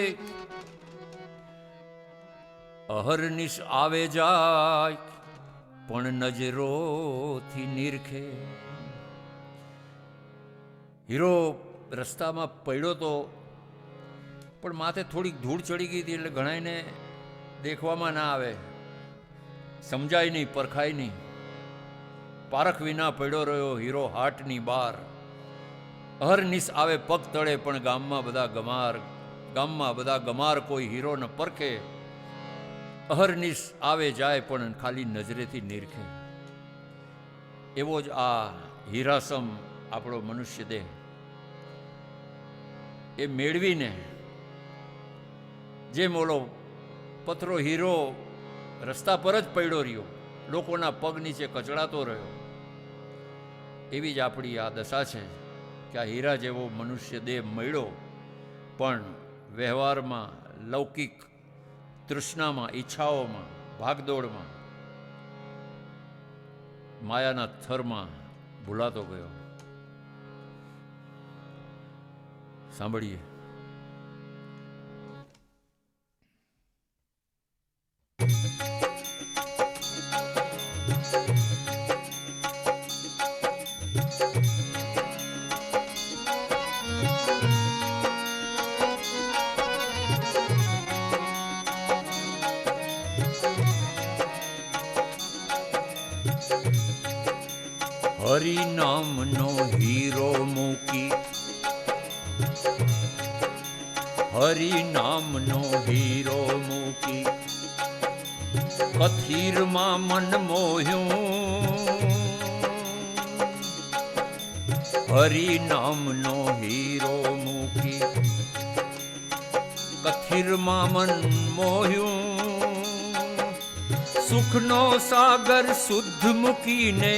અહર્નિશ આવે જાય પણ નજરોથી નિરખે. હીરો રસ્તામાં પડ્યો તો, પણ માથે થોડીક ધૂળ ચડી ગઈ હતી એટલે ઘણાને દેખવામાં ના આવે, સમજાય નહીં, પરખાય નહીં. પારખ વિના પડ્યો રહ્યો હીરો હાટની બાર. અહર્નિશ આવે પગ તળે પણ ગામમાં બધા ગમાર. ગામમાં બધા ગમાર, કોઈ હીરો ન પરખે. અહર્નિશ આવે જાય પણ ખાલી નજરેથી નિરખે. એવો જ આ હીરાસમ આપણો મનુષ્ય દેહ, એ મેળવીને જેમ ઓલો પથરો હીરો રસ્તા પર જ પડ્યો રહ્યો, લોકોના પગ નીચે કચડાતો રહ્યો, એવી જ આપણી આ દશા છે કે આ હીરા જેવો મનુષ્ય દેહ મળ્યો, પણ વ્યવહારમાં, લૌકિક તૃષ્ણામાં, ઈચ્છાઓમાં, ભાગદોડમાં, માયાના થરમાં ભૂલાતો ગયો. સાંભળીએ. હરિ નામનો હીરો મૂકી, હરિ નામનો હીરો મૂકી, કથીરમાં મન મોહ્યું. હરિ નામનો હીરો મૂકી, કથીરમાં મન મોહ્યું. સુખનો સાગર શુદ્ધ મૂકીને,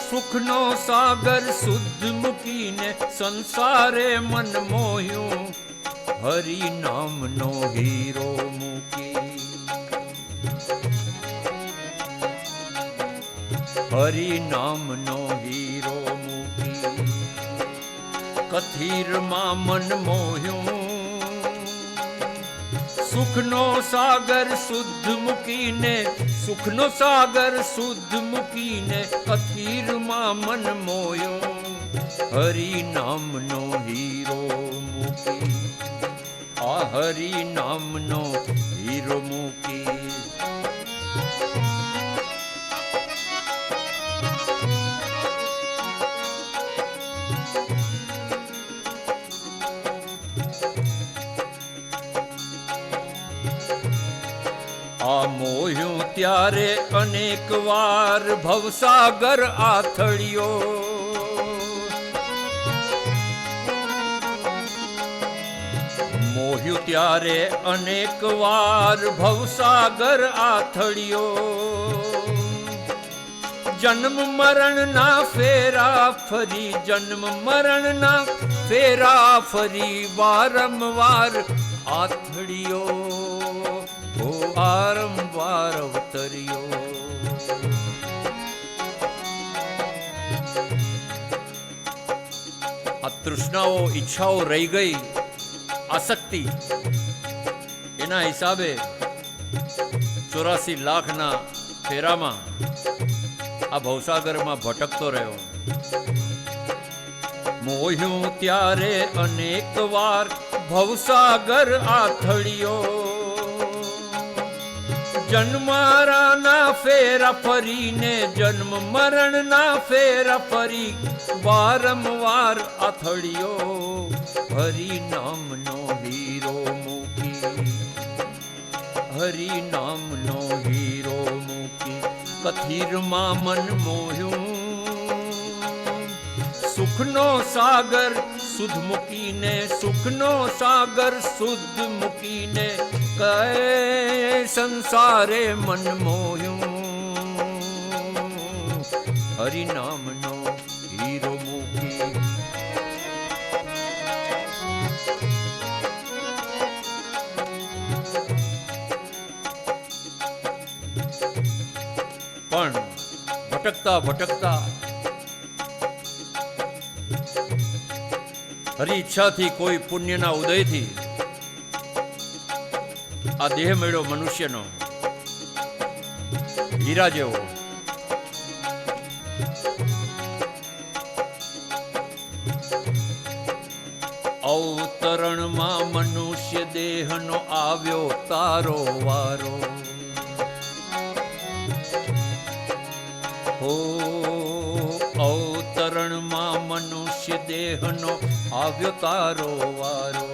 સુખનો સાગર શુદ્ધ મૂકીને સંસારે મન મોહ્યું, હરિ નામનો હીરો મૂકી, હરિ નામનો હીરો મૂકી, કથીરમાં મન મોહ્યું, સુખનો સાગર શુદ્ધ મૂકીને, સુખનો સાગર શુદ્ધ મૂકીને કથીરમાં મન મોયો, હરિ નામનો હીરો મૂકી, આ હરિ નામનો હીરો મૂકી. આ મોહ્યું ત્યારે અનેક વાર ભવસાગર આથળ્યો, મોહ્યું ત્યારે અનેક વાર ભવસાગર આથળ્યો, જન્મ મરણના ફેરા ફરી, જન્મ મરણના ફેરા ફરી વારંવાર આથળ્યો, વારંવાર અવતર્યો. આ તૃષ્ણાઓ, ઈચ્છાઓ રહી ગઈ, આસક્તિ, એના હિસાબે 84 લાખના ફેરામાં આ ભવસાગરમાં ભટકતો રહ્યો. મોહ્યું ત્યારે અનેક વાર ભવસાગર આથળ્યો, જન્મારાના ફેરા ફરીને, જન્મ મરણના ફેરા ફરી વારંવાર આથળ્યો, હરિ નામનો હીરો મૂકી, હરિ નામનો હીરો મૂકી, કથીરમાં મન મોહ્યું, સુખનો સાગર શુદ્ધ મૂકીને, સુખનો સાગર શુદ્ધ મૂકીને કહે સંસારે મન મોહ્યું, હરિ નામનો હીરો મૂકી. પણ ભટકતા ભટકતા હરિ ઈચ્છાથી, કોઈ પુણ્યના ઉદયથી આ દેહ મળ્યો મનુષ્યનો, હીરા જેવો. અવતરણમાં મનુષ્ય દેહનો આવ્યો તારો વારો, હો અવતરણમાં મનુષ્ય દેહનો આવ્યો તારો વારો,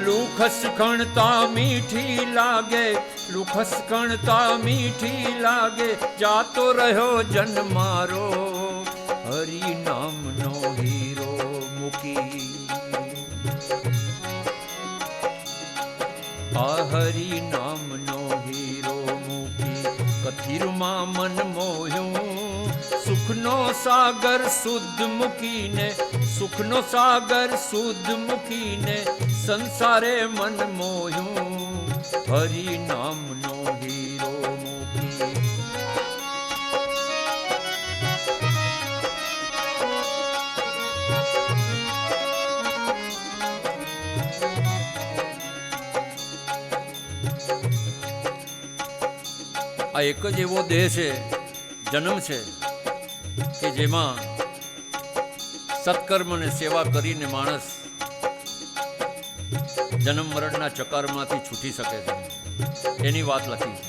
લુખસ ખણતા મીઠી લાગે, લુખસ ખણતા મીઠી લાગે, જાતો રહ્યો જન મારો, હરિ નામનો હીરો મૂકી, આ હરિ નામનો હીરો મૂકી, કથીરમાં મન મોહ્યું, સુખનો સાગર શુદ્ધ મૂકીને, સુખનો સાગર શુદ્ધ મૂકીને સંસારે મન મોહ્યું, હરિ નામનો હીરો મૂકી. આ એક જ એવો દેહ છે, જન્મ છે કે જેમાં સત્કર્મ અને સેવા કરીને માણસ જન્મ મરણના ચક્કરમાંથી છૂટી શકે છે, એની વાત લખી છે.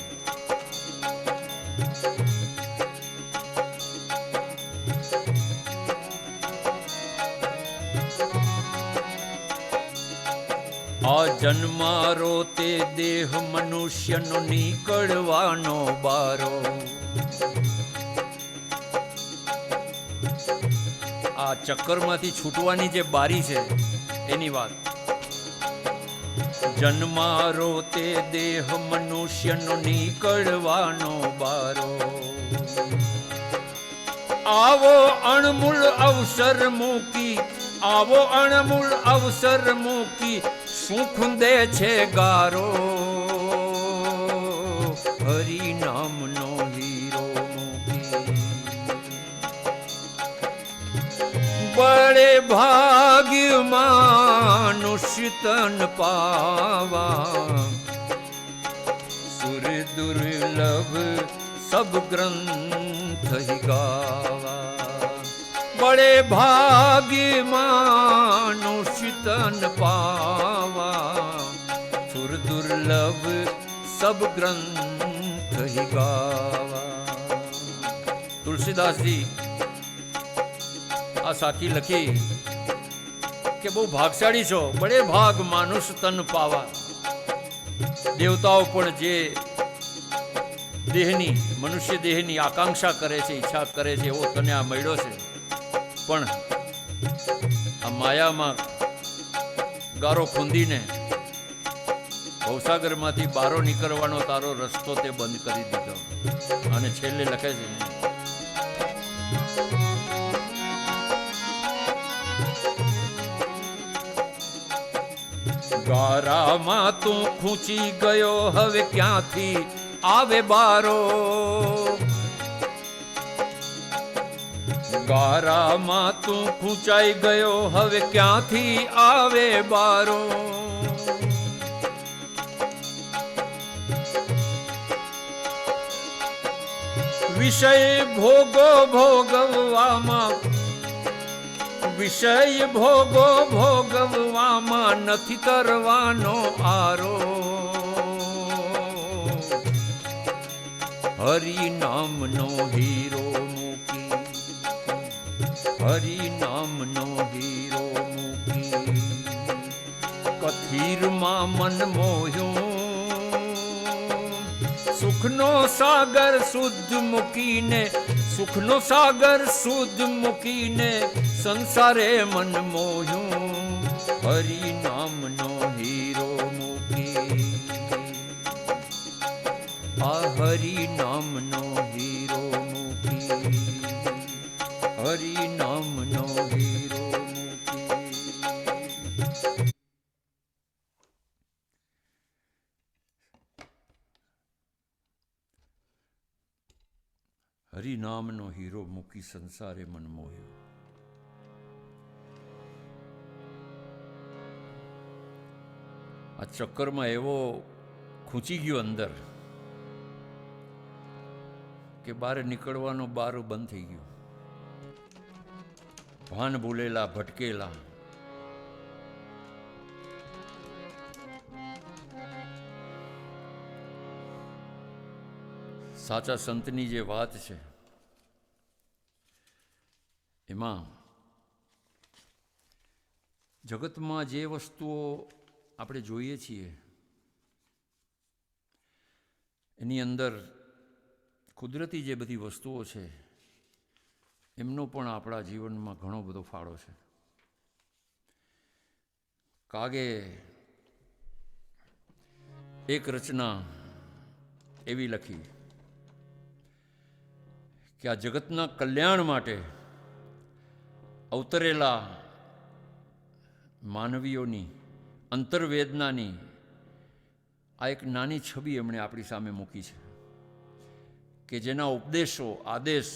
આ જન્મારો તે દેહ મનુષ્યનો નીકળવાનો બારો, આ ચક્કરમાંથી છૂટવાની જે બારી છે એની વાત. જન્મારો તે દેહ મનુષ્યનો નીકળવાનો બારો. આવો અણમૂળ અવસર મૂકી, આવો અણમૂળ અવસર મૂકી, શું ખૂંદે છે ગારો. હરિ નામનો હીરો મૂકી, બળે ભાગ્યમાં મનુષ્ય તન પાવા. સુર દુર્લભ સબ ગ્રંથ હી ગાવા. બળે ભાગ્યમાં મનુષ્ય તન પાવા. સુર દુર્લભ સબ ગ્રંથ હી ગાવા. તુલસીદાસજી આ સાખી લખી કે બહુ ભાગશાળી છો, બડે ભાગ માનુષ તન પાવા. દેવતાઓ પણ જે દેહની, મનુષ્ય દેહની આકાંક્ષા કરે છે, ઈચ્છા કરે છે, એવો તને આ મળ્યો છે. પણ આ માયામાં ગારો ખૂંદીને ભવસાગરમાંથી બારો નીકળવાનો તારો રસ્તો તે બંધ કરી દીધો. અને છેલ્લે લખે છે, ગારામાં તું ખૂંચી ગયો, હવે ક્યાંથી આવે બારો. ગારામાં તું ખૂંચાઈ ગયો, હવે ક્યાંથી આવે બારો. વિષય ભોગો ભોગવવામાં, વિષય ભોગો ભોગવવામાં નથી તરવાનો આરો. હરિ નામનો હીરો મૂકી, હરિ નામનો હીરો મૂકી, કથીરમાં મન મોહ્યું. સુખનો સાગર શુદ્ધ મૂકીને, સુખનો સાગર શુદ્ધ મૂકીને સંસારે મન મોહ્યું. હરિ નામનો હીરો મૂકી, આ હરિ નામનો હીરો મૂકી, હરિ નામનો હીરો મૂકી. હરિ નામનો હીરો મૂકી સંસારે મન મોહ્યો. આ ચક્કરમાં એવો ખૂંચી ગયો અંદર કે બહાર નીકળવાનો બારો બંધ થઈ ગયો. ભાન ભૂલેલા, ભટકેલા. સાચા સંતની જે વાત છે એમાં જગતમાં જે વસ્તુઓ આપણે જોઈએ છીએ એની અંદર કુદરતી જે બધી વસ્તુઓ છે એમનો પણ આપણા જીવનમાં ઘણો બધો ફાળો છે. કાગે એક રચના એવી લખી કે આ જગતના કલ્યાણ માટે અવતરેલા માનવીઓની અંતરવેદનાની આ એક નાની છબી એમણે આપણી સામે મૂકી છે કે જેના ઉપદેશો, આદેશ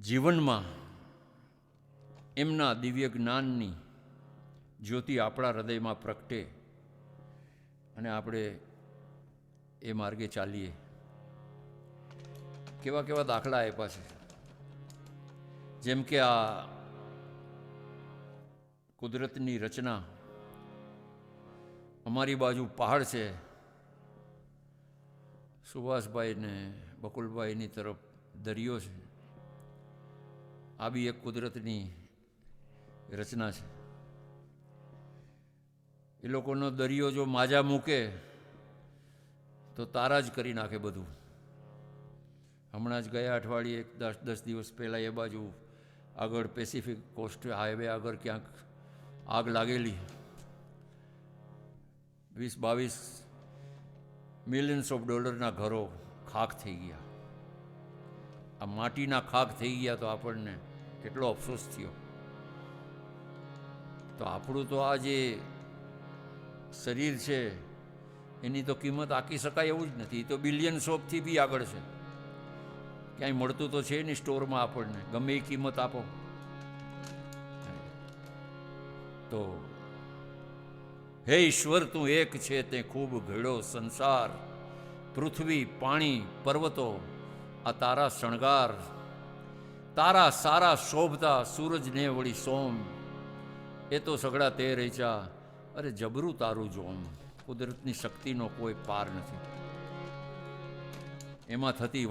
જીવનમાં એમના દિવ્ય જ્ઞાનની જ્યોતિ આપણા હૃદયમાં પ્રગટે અને આપણે એ માર્ગે ચાલીએ. કેવા કેવા દાખલા આપ્યા છે. જેમ કે આ કુદરતની રચના, અમારી બાજુ પહાડ છે, સુભાષભાઈ ને બકુલભાઈની તરફ દરિયો છે. આ બી એક કુદરતની રચના છે. એ લોકોનો દરિયો જો માજા મૂકે તો તારા જ કરી નાખે બધું. હમણાં જ ગયા અઠવાડિયે 10 દિવસ પહેલાં એ બાજુ આગળ પેસિફિક કોસ્ટ હાઈવે આગળ ક્યાંક આગ લાગેલી 20-22 મિલિયન્સ ઓફ ડોલરના ઘરો ખાખ થઈ ગયા. આ માટીના ખાખ થઈ ગયા તો આપણને કેટલો અફસોસ થયો. તો આપણું તો આ જે શરીર છે એની તો કિંમત આંકી શકાય એવું જ નથી. એ તો બિલિયન્સ ઓફથી બી આગળ છે. ક્યાંય મળતું તો છે નહીં સ્ટોરમાં આપણને, ગમે એ કિંમત આપો. તો હે ઈશ્વર તું એક છે તે ખૂબ ઘડ્યો સંસાર, પૃથ્વી પાણી પર્વતો આ તારા શણગાર, તારા સારા શોભતા સૂરજને વળી સોમ, એ તો સગડા તે રેચા અરે જબરું તારું જોમ. કુદરતની શક્તિનો કોઈ પાર નથી. એમાં થતી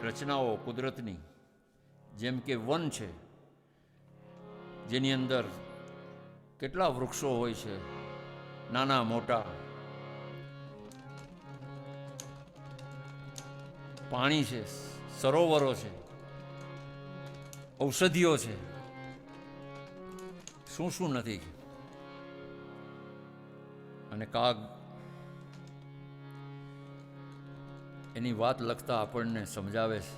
રચનાઓ કુદરતની, જેમ કે વન છે જેની અંદર કેટલા વૃક્ષો હોય છે, નાના મોટા, પાણી છે, સરોવરો છે, ઔષધિઓ છે, શું શું નથી. અને કાગ એની વાત લખતા આપણને સમજાવે છે.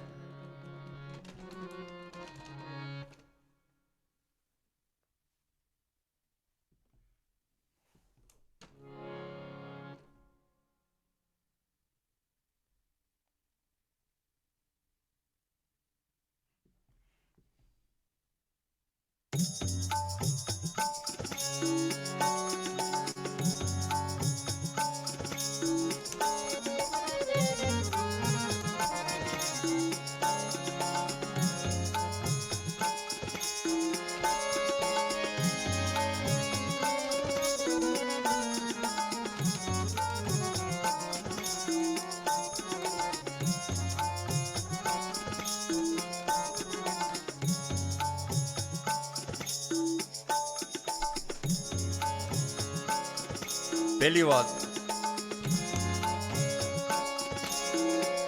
પહેલી વાત,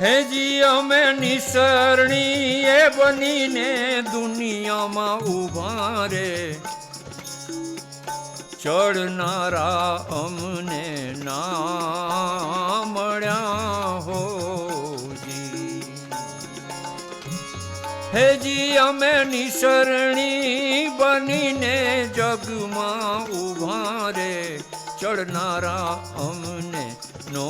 હેજી અમે નિસરણી એ બનીને દુનિયામાં ઊભા રે, ચડનારા અમને ના મળ્યા હોજી. હેજી અમે નિસરણી બનીને જગમાં ઊભા રે, ચડનારા અમને નો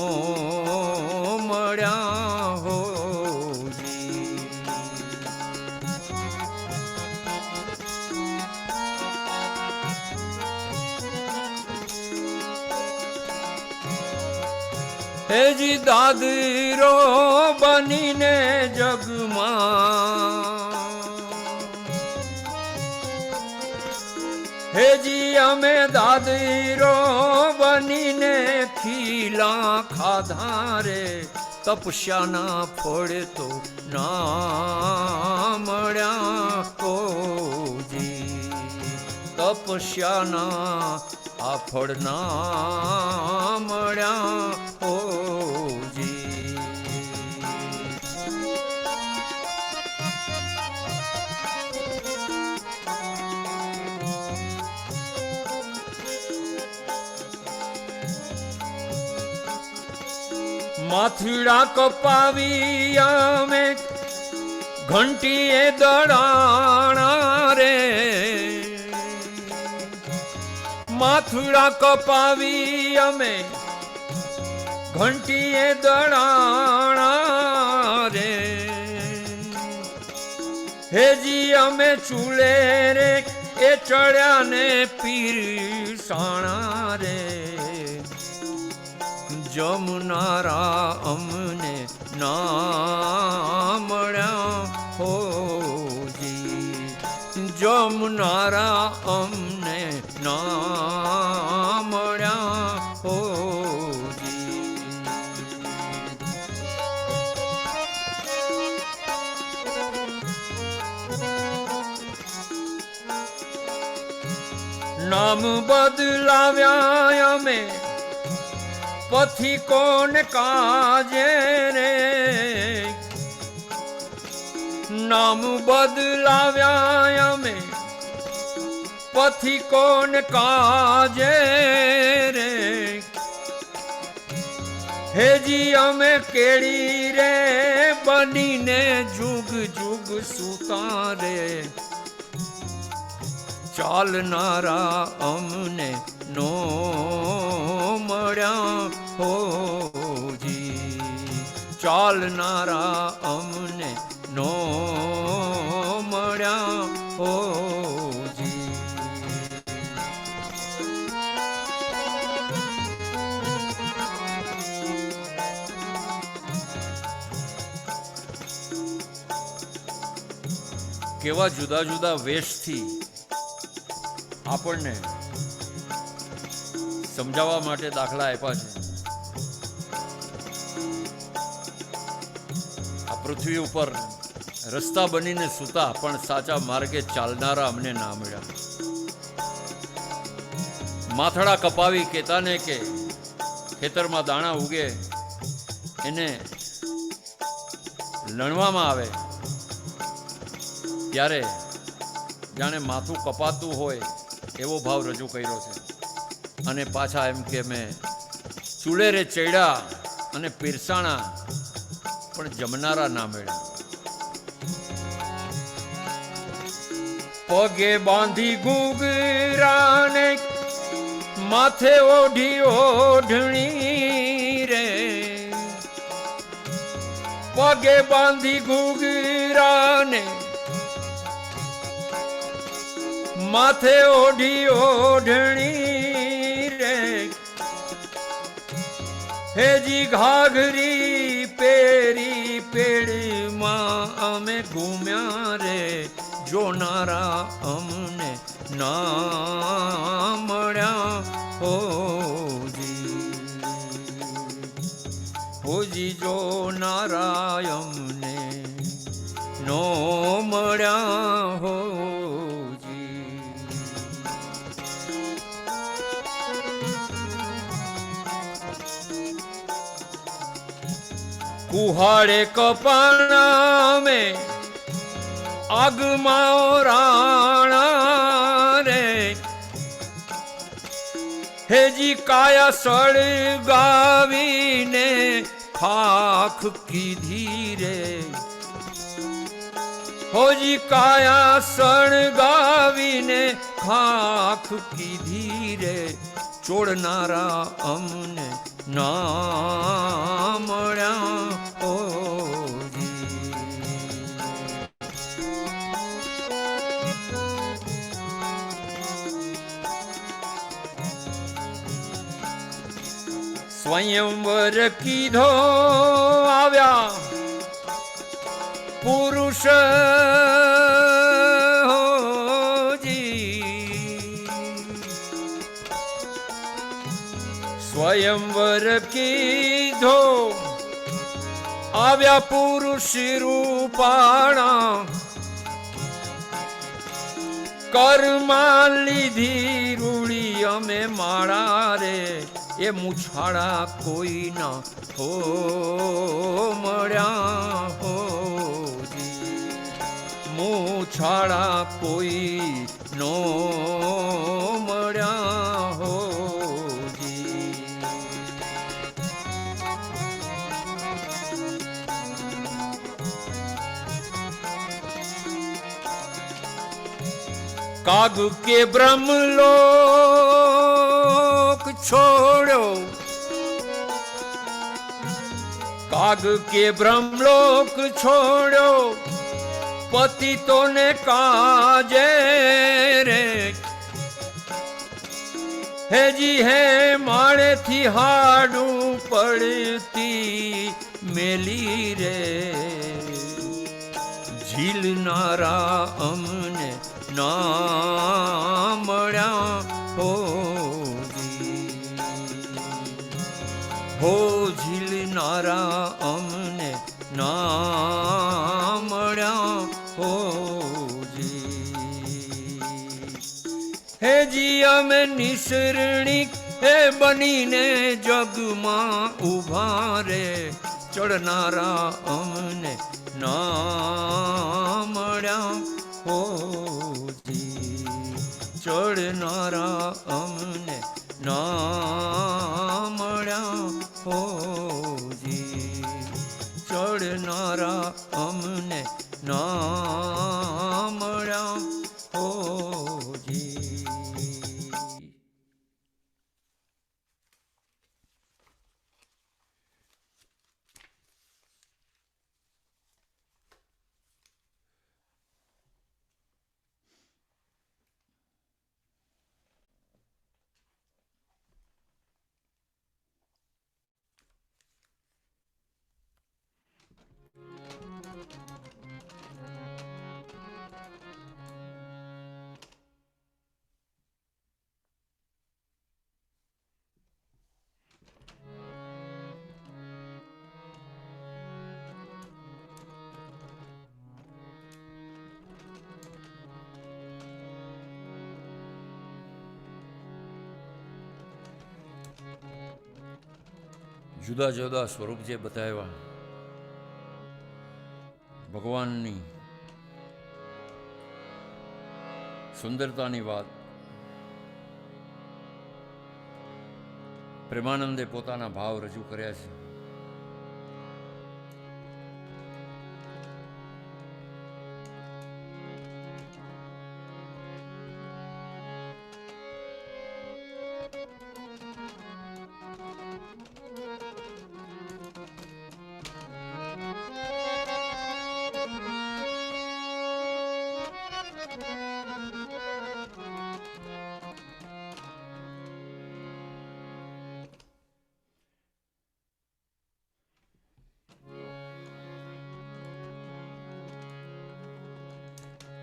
મળ્યા હોજી. હેજી દાદરો બનીને જગમાં, હેજી અમે દાદરો બનીને ખીલા ખાધા રે, તપસ્યાના ફળ તો ના મળ્યા હોજી. તપસ્યાના આ ફળ ના મળ્યા હોજી. માથુડા કપાવી અમે ઘંટીએ દડાણા રે, માથુડા કપાવી અમે ઘંટીએ દડાણા રે, હેજી અમે ચૂલે રે એ ચડ્યા ને પીરસાણા રે, જમનારા અમને ના મળ્યા હોજી. જમનારા અમને ના મળ્યા હોજી. નામ બદલાવ્યા અમે પથિકોને કાજે રે, નામ બદલાવ્યા અમે પથિકોન કાજે રે હેજી અમે કેળી રે બનીને જુગ જુગ સુતા રે ચાલનારા અમને નો મળ્યા હોજી ચાલનારા અમને નો મળ્યા હોજી કેવા જુદા જુદા વેશથી આપણને સમજાવવા માટે દાખલા આપ્યા છે. આ પૃથ્વી ઉપર રસ્તા બનીને સૂતા પણ સાચા માર્ગે ચાલનારા અમને ના મળ્યા. માથડા કપાવી કેતાને કે ખેતરમાં દાણા ઉગે એને લણવામાં આવે ત્યારે જાણે માથું કપાતું હોય એવો ભાવ રજૂ કર્યો છે. અને પાછા એમ કે મેં ચૂલે રે ચડ્યા અને પીરસાણા પણ જમનારા ના મળ્યા. પગે બાંધી ઘૂઘરાને માથે ઓઢી ઓઢણી રે પગે બાંધી ઘૂઘરાને માથે ઓઢી ઓઢણી રે હેજી ઘાઘરી પેરી પેડમાં અમે ઘૂમ્યા રે જોનારા અમને ના મળ્યા હોજી જોનારા અમને નો મળ્યા હોજી. કુહાડે કપાણા મેં આગમાં રાણા રે હેજી કાયા સળગાવીને ખાખ કીધી રે હોજી કાયા સળગાવીને ખાખ કીધી રે ચોડનારા અમને ના મળ્યા હોજી. સ્વયંવર કીધો આવ્યા પુરુષ સ્વયંવર કીધો આવ્યા પુરુષ રૂપાણા કર્મા લીધી રૂડી અમે માળા રે એ મુછાળા કોઈ ના હો મળ્યા હોજી મુછાળા કોઈ નો મળ્યા હોજી. કાગ કે બ્રહ્મલોક છોડ્યો કાગ કે બ્રહ્મલોક છોડ્યો પતિતોને કાજે રે હેજી હે માળેથી હાડું પડતી મેલી રે ઝીલનારા અમને ના મળ્યા હોજી હો ઝીલનારા અમને ના મળ્યા હોજી. હેજી અમે નિસરણી હે બનીને જગમાં ઉભા રે ચડનારા અમને ના મળ્યા હોજી ચડનારા અમને ના મળ્યા હોજી, ચડનારા અમને ના મળ્યા હોજી. જુદા જુદા સ્વરૂપ જે બતાવ્યા ભગવાનની સુંદરતાની વાત પ્રેમાનંદે પોતાના ભાવ રજૂ કર્યા છે.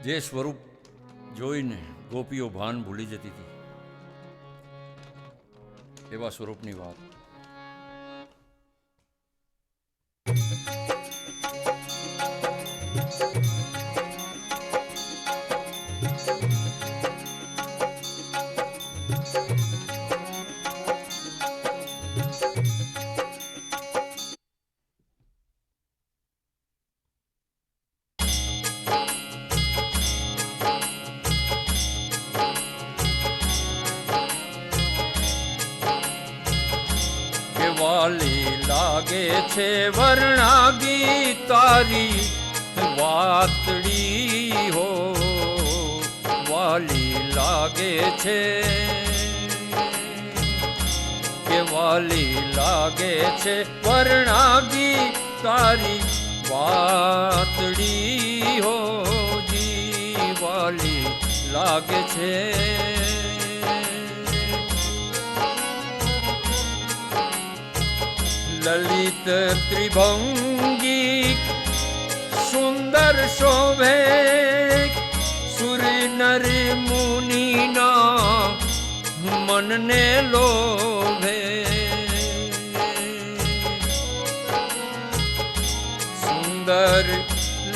જે સ્વરૂપ જોઈને ગોપીઓ ભાન ભૂલી જતી હતી એવા સ્વરૂપની વાત. વાલી લાગે છે વર્ણાગી તારી વાતડી હો, વાલી લાગે છે કે વાલી લાગે છે વર્ણાગી તારી વાતડી હો જી, વાલી લાગે છે. લલિત ત્રિભંગી સુંદર શોભે સુર નર મુનિના મનને લોભે, સુંદર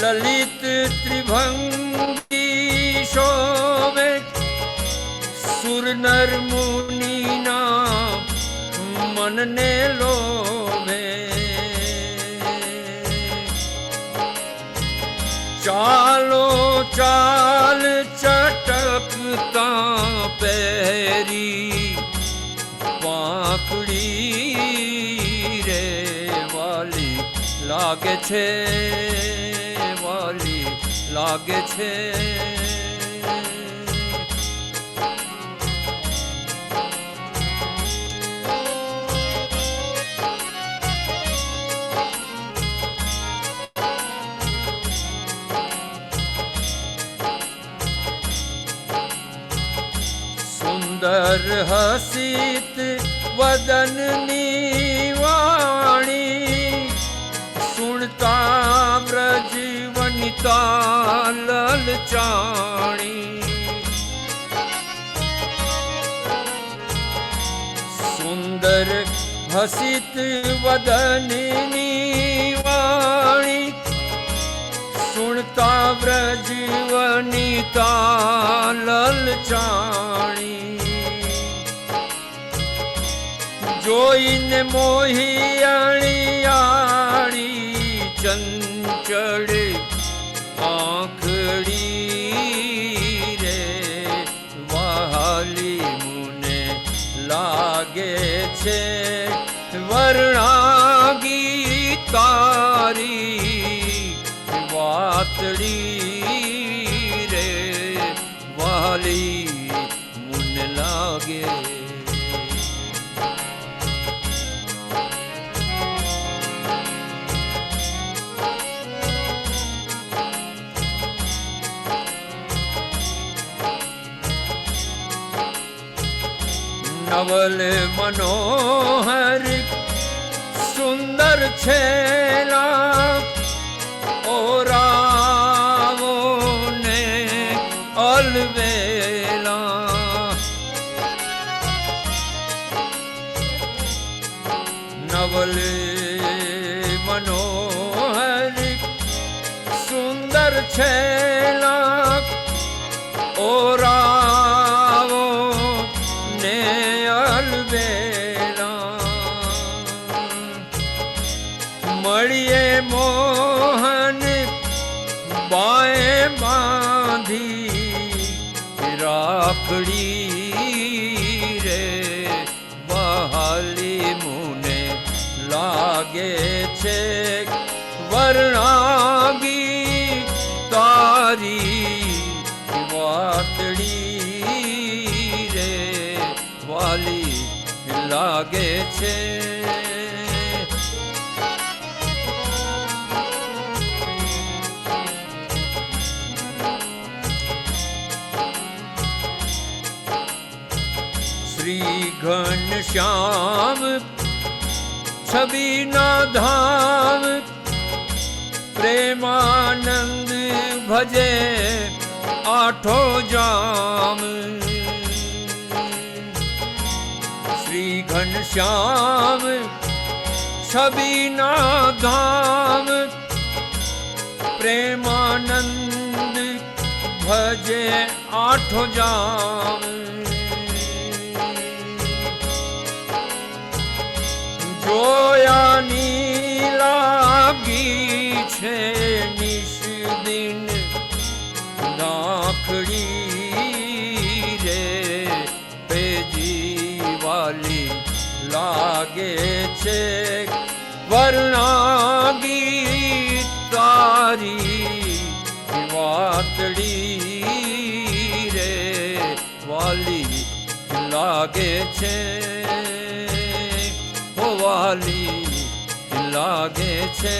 લલિત ત્રિભંગી શોભે સુર નર મુનિના મનને લોભે. ચાલો ચાલ ચટકતા પહેરી પાંખડી રે, વાલી લાગે છે, વાલી લાગે છે. સુંદર હસિત વદનની વાણી સુણતા વ્રજ વનિતા લલચાણી. સુંદર હસિત વદનની વાણી સુણતા વ્રજ વનિતા લલચાણી. જોઈને મોહિયાણી આણી ચંચળ આંખડી રે, લાગે છે વર્ણાગી તારી વાતડી રે વાલી મુન લાગે. નવલ મનોહર સુંદર છેલા ઓરાવો ને અલવેલા. નવલ મનોહર સુંદર છેલા ઓરાવો ને મળીએ મોહન બાએ બાંધી રાખડી રે વહાલી મુને લાગે છે વર્ણાગી તારી વાતડી રે વાલી લાગે છે. શ્રી ઘનશ્યામ છબીના ધામ પ્રેમાનંદ ભજે આઠો જામ. શ્રી ઘનશ્યામ છબીના ધામ પ્રેમાનંદ ભજે આઠો જામ. જોયાની લાગી છે નિશ દિન દાખડી રે પેજી વાલી લાગે છે વર્ણાગી તારી વાતડી રે વાલી લાગે છે વાલી લાગે છે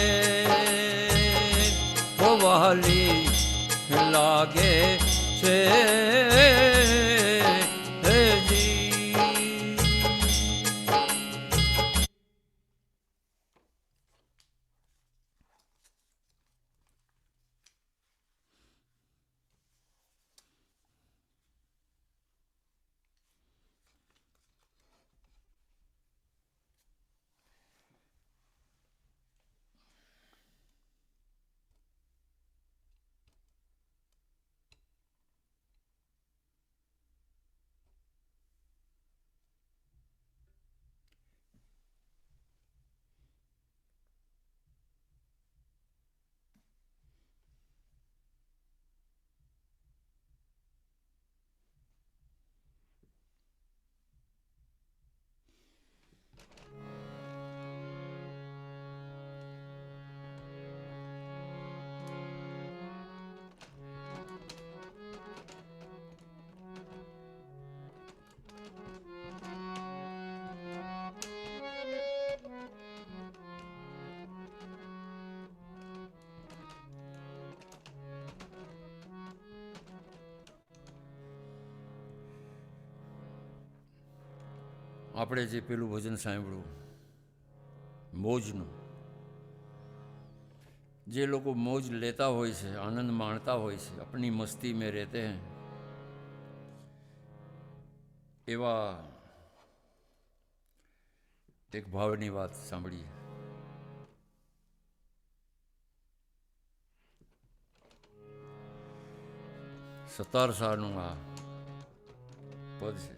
વાલી લાગે છે જી. આપણે જે પેલું ભજન સાંભળ્યું મોજનું, જે લોકો મોજ લેતા હોય છે, આનંદ માણતા હોય છે, अपनी मस्ती में रहते हैं, એવા એક ભાવની વાત સાંભળીએ. સતારસાનું આ પદ છે.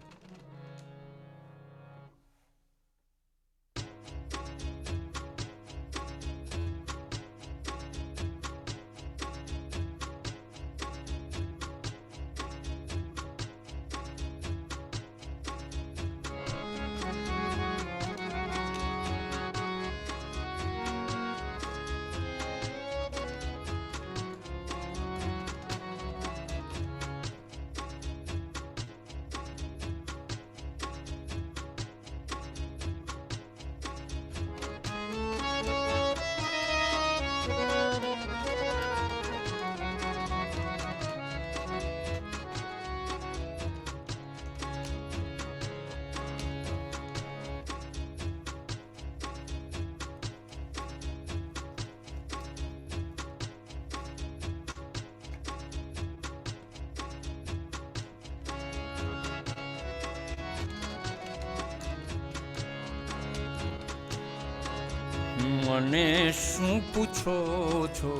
મને શું પૂછો છો?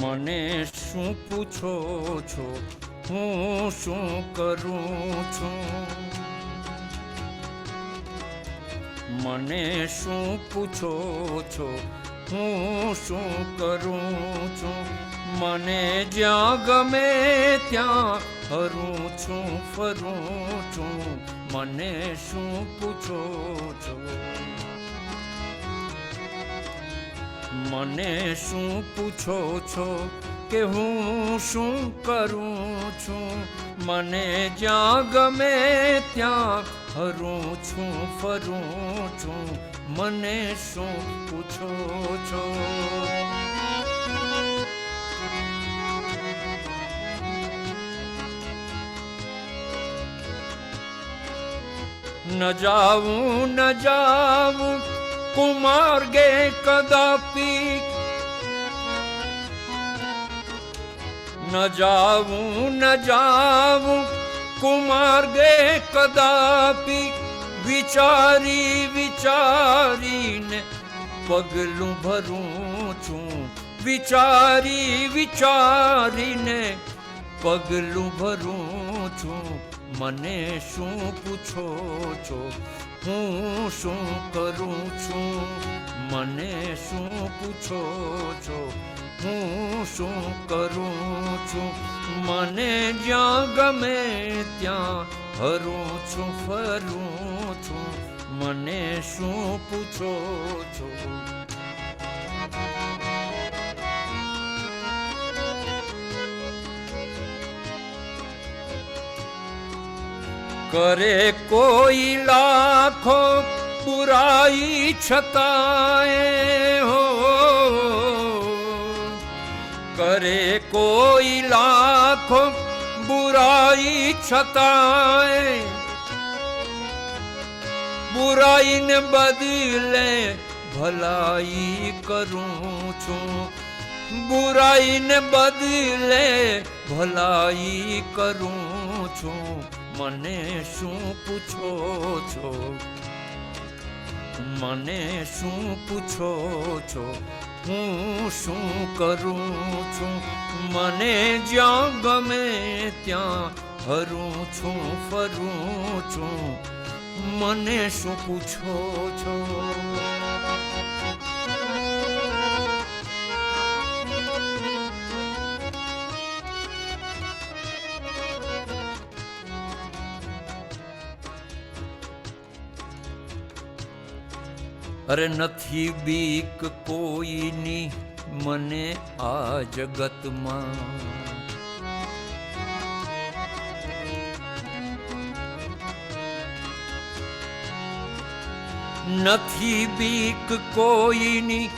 મને શું પૂછો છો? હું શું કરું છું? મને શું પૂછો છો? હું શું કરું છું? મને જ્યાં ગમે ત્યાં હરું છું, ફરું છું. મને શું પૂછો છો? મને શું પૂછો છો કે હું શું કરું છું? મને જ્યાં ગમે ત્યાં હરું છું, ફરું છું. મને શું પૂછો છો? ન જાવું ન જાવું કુમાર્ગે કદાપી, ન જાવું ન જાવું કુમાર્ગે કદાપી. વિચારી વિચારીને પગલું ભરું છું. વિચારી વિચારીને પગલું ભરું છું. મને શું પૂછો છો? હું શું કરું છું? મને શું પૂછો છો? હું શું કરું છું? મને જ્યાં ગમે ત્યાં હરું છું, ફરું છું. મને શું પૂછો છો? કરે કોઈ લાખો બુરાઈ છતાંય હો, કરે કોઈ લાખો બુરાઈ છતાંય બુરાઈને બદલે ભલાઈ કરું છું. બુરાઈને બદલે ભલાઈ કરું છું. મને શું પૂછો છો? મને શું પૂછો છો? હું શું કરું છું? મને જ્યાં ગમે ત્યાં હરું છું, ફરું છું. મને શું પૂછો છો? અરે નથી બીક કોઈની મને આ જગતમાં. નથી બીક કોઈની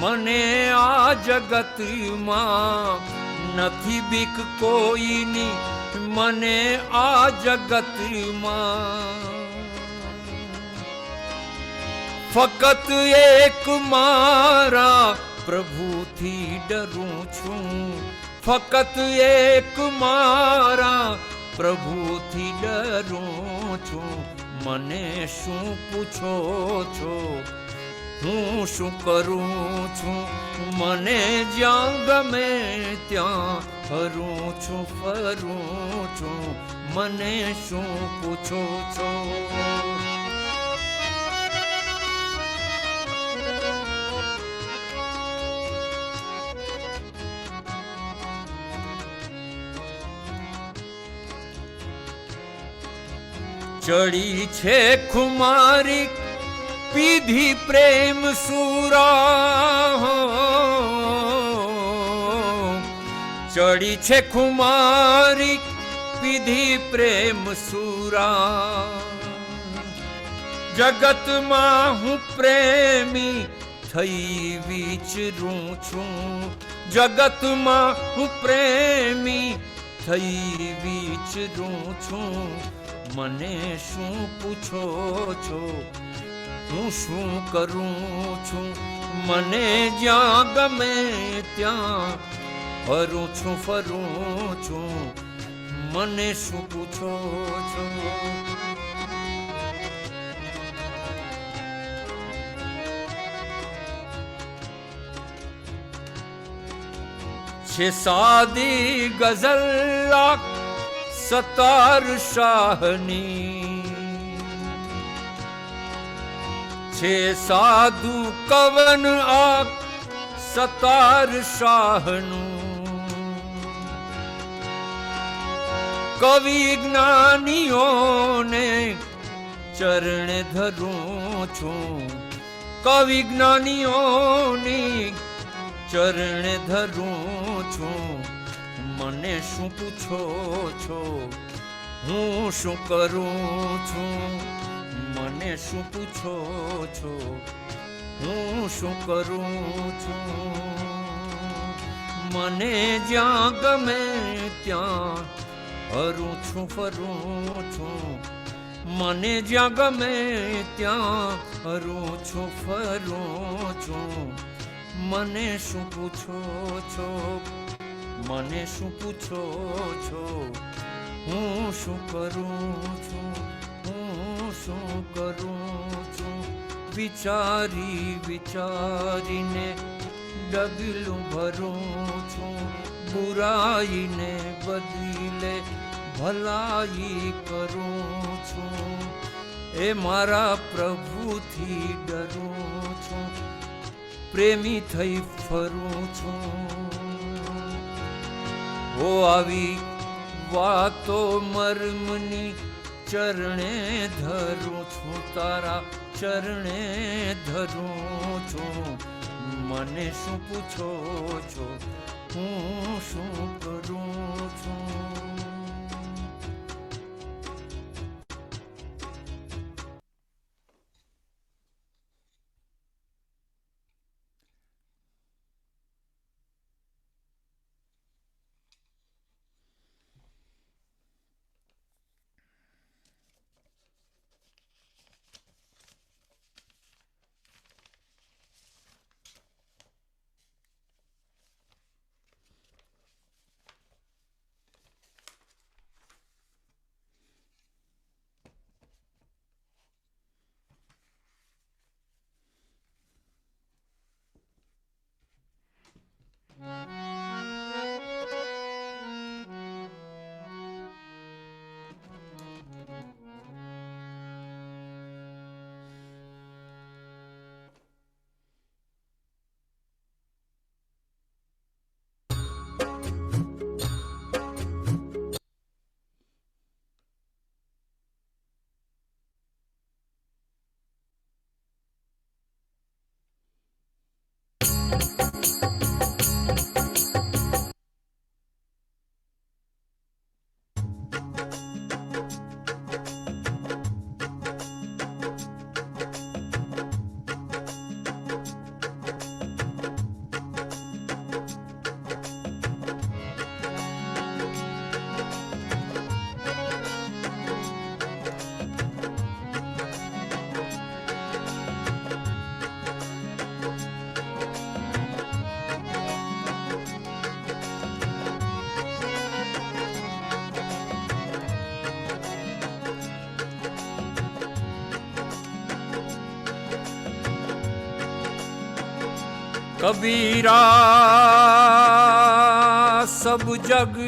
મને આ જગતમાં. નથી બીક કોઈની મને આ જગતમાં. ફકત એક મારા પ્રભુથી ડરું છું. ફકત એક મારા પ્રભુથી ડરું છું. મને શું પૂછો છો? હું શું કરું છું? મને જ્યાં ગમે ત્યાં હરું છું, ફરું છું. મને શું પૂછો છો? ચડી છે ખુમારી પીધી પ્રેમ સુરા. ચડી છે ખુમારી પીધી પ્રેમ સુરા. જગતમાં હું પ્રેમી થઈ વિચરું છું. જગતમાં હું પ્રેમી થઈ વિચરું છું. મને શું પૂછો છો? હું શું કરું છું? મને જ્યાં ગમે ત્યાં ફરું છું, ફરું છું. મને શું પૂછો છો? છે સાદી ગઝલ સતાર શાહની, છે સાધુ કવન સતાર શાહનું, કવિ જ્ઞાનીઓને ચરણે ધરું છું, કવિ જ્ઞાનીઓની ચરણે ધરું છું. મને શું પૂછો છો, હું શું કરું છું? મને શું પૂછો છો, હું શું કરું છું? મને જ્યાં ગમે ત્યાં હરું છું ફરું છું, મને જ્યાં ગમે ત્યાં હરું છું ફરું છું. મને શું પૂછો છો, મને શું પૂછો છો, હું શું કરું છું, હું શું કરું છું? વિચારી વિચારીને ડગલું ભરું છું, બુરાઈને બદલે ભલાઈ કરું છું. એ મારા પ્રભુથી ડરું છું, પ્રેમી થઈ ફરું છું. ઓ આવી વાતો મર્મની ચરણે ધરું છું, તારા ચરણે ધરું છું. મને શું પૂછો છો, હું શું કરું છું? कबीरा सब जग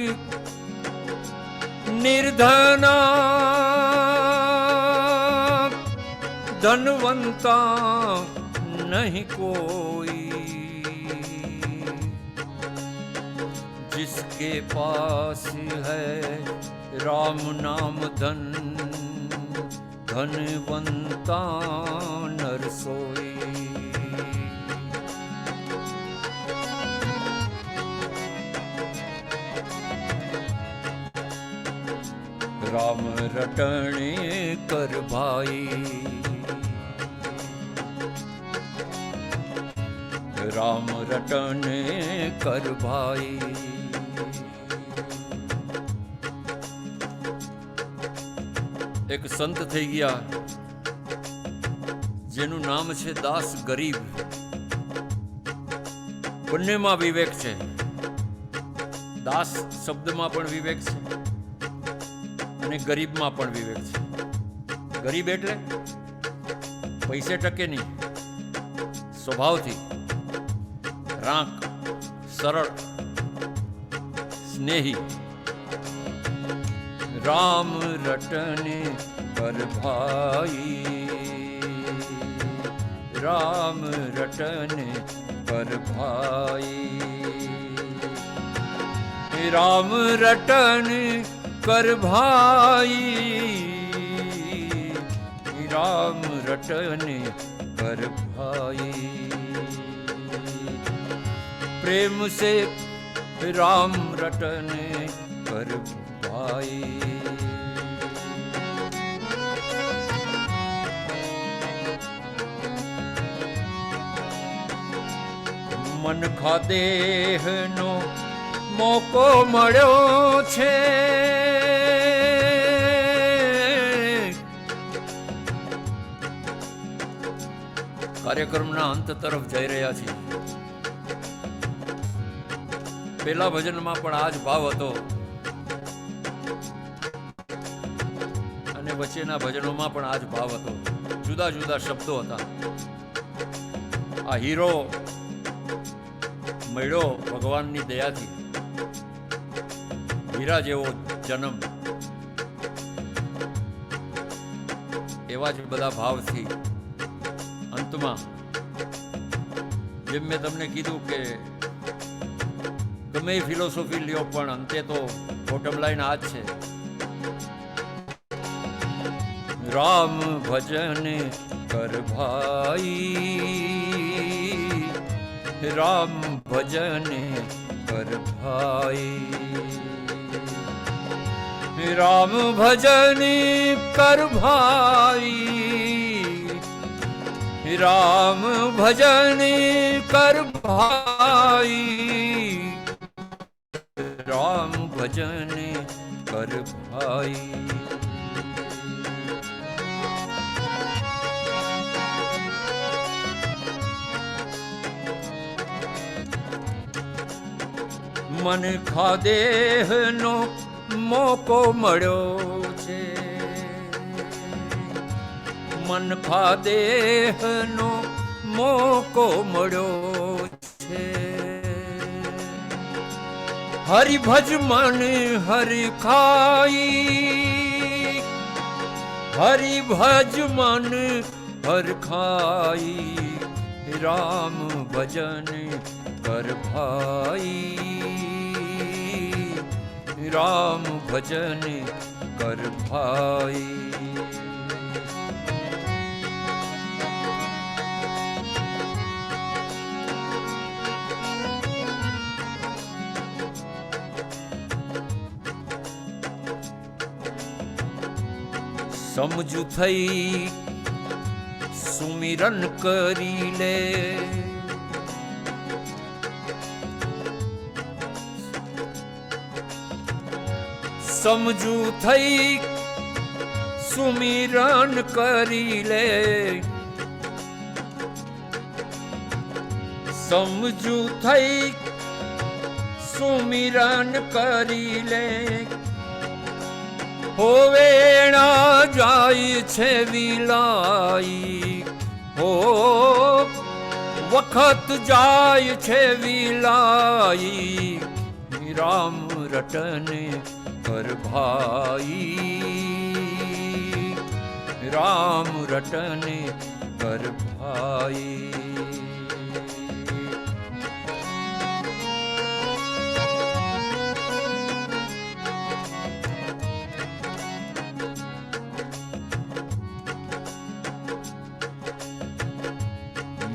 निर्धना, धनवंता नहीं कोई, जिसके पास है राम नाम धन, धनवंता नर सोई। राम रटने कर भाई, राम रटने कर भाई। एक संत थई गया जेनु नाम छे दास गरीब। बन्ने मां विवेक छे, दास शब्द मां पण विवेक छे અને ગરીબમાં પણ વિવેક છે। ગરીબ એટલે પૈસે ટકે નહીં, સ્વભાવથી રાંક, સરળ, स्नेही राम रटने कर भाई, राम रटने कर भाई, राम रटन कर भाई, राम रटन कर भाई। प्रेम से राम रटन कर भाई। मनखा દેહનો મોકો મળ્યો છે, કાર્યક્રમના અંત તરફ જઈ રહ્યા છીએ. પેલા ભજનમાં પણ આ જ ભાવ હતો અને વચ્ચેના ભજનોમાં પણ આ જ ભાવ હતો. જુદા જુદા શબ્દો હતા. આ હીરો મળ્યો ભગવાનની દયાથી, હીરા જેવો જન્મ, એવા જ બધા ભાવથી અંતમાં જેમ મેં તમને કીધું કે ગમે ફિલોસોફી લ્યો પણ અંતે તો બોટમ લાઈન આ જ છે. રામ ભજન કર ભાઈ, રામ ભજન કર ભાઈ, રામ ભજન કર ભાઈ, રામ ભજન કર ભાઈ, રામ ભજન કર ભાઈ. મન ખાદેહનો મોકો મળ્યો છે, મન ખાદેહનો મોકો મળ્યો છે. હરિ ભજ મન હરિ ખાઈ, હરિ ભજ મન હર ખાઈ, રામ ભજન કર ભાઈ, રામ ભજન કર ભાઈ. સમજુ થઈ સુમિરન કરી લે, સમજુ થઈ સુમિરન કરી લે, સમજુ થઈ સુમિરન કરી લે. હોવેણા જાય છે વિલાઈ, હો વખત જાય છે વિલાઈ, રામ રટન કર ભાઈ, રામ રટન કર ભાઈ.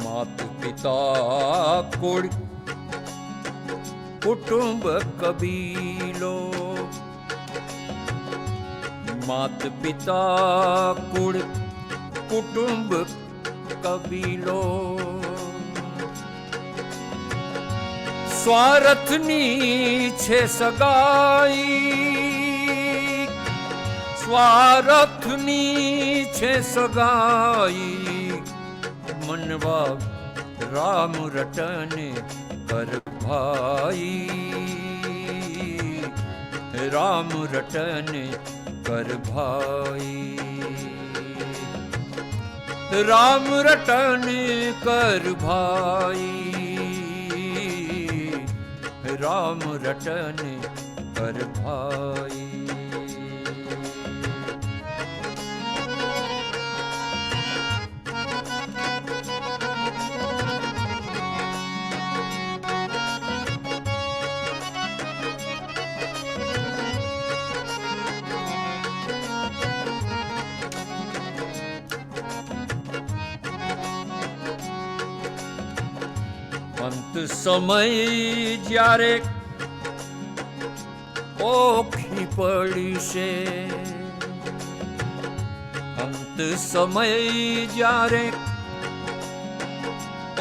માત પિતા કુળ કુટુંબ કબીલો, માત પિતા કુળ કુટુંબ કબીલો. સ્વાર્થની છે સગાઈ, સ્વાર્થની છે સગાઈ, મનવા રામ રટન કર ભાઈ, રામ રટન કર ભાઈ, રામ રટન કર ભાઈ, રામ રટન કર ભાઈ. અંત સમય જ્યારે ઓખી પડી છે, અંત સમય જ્યારે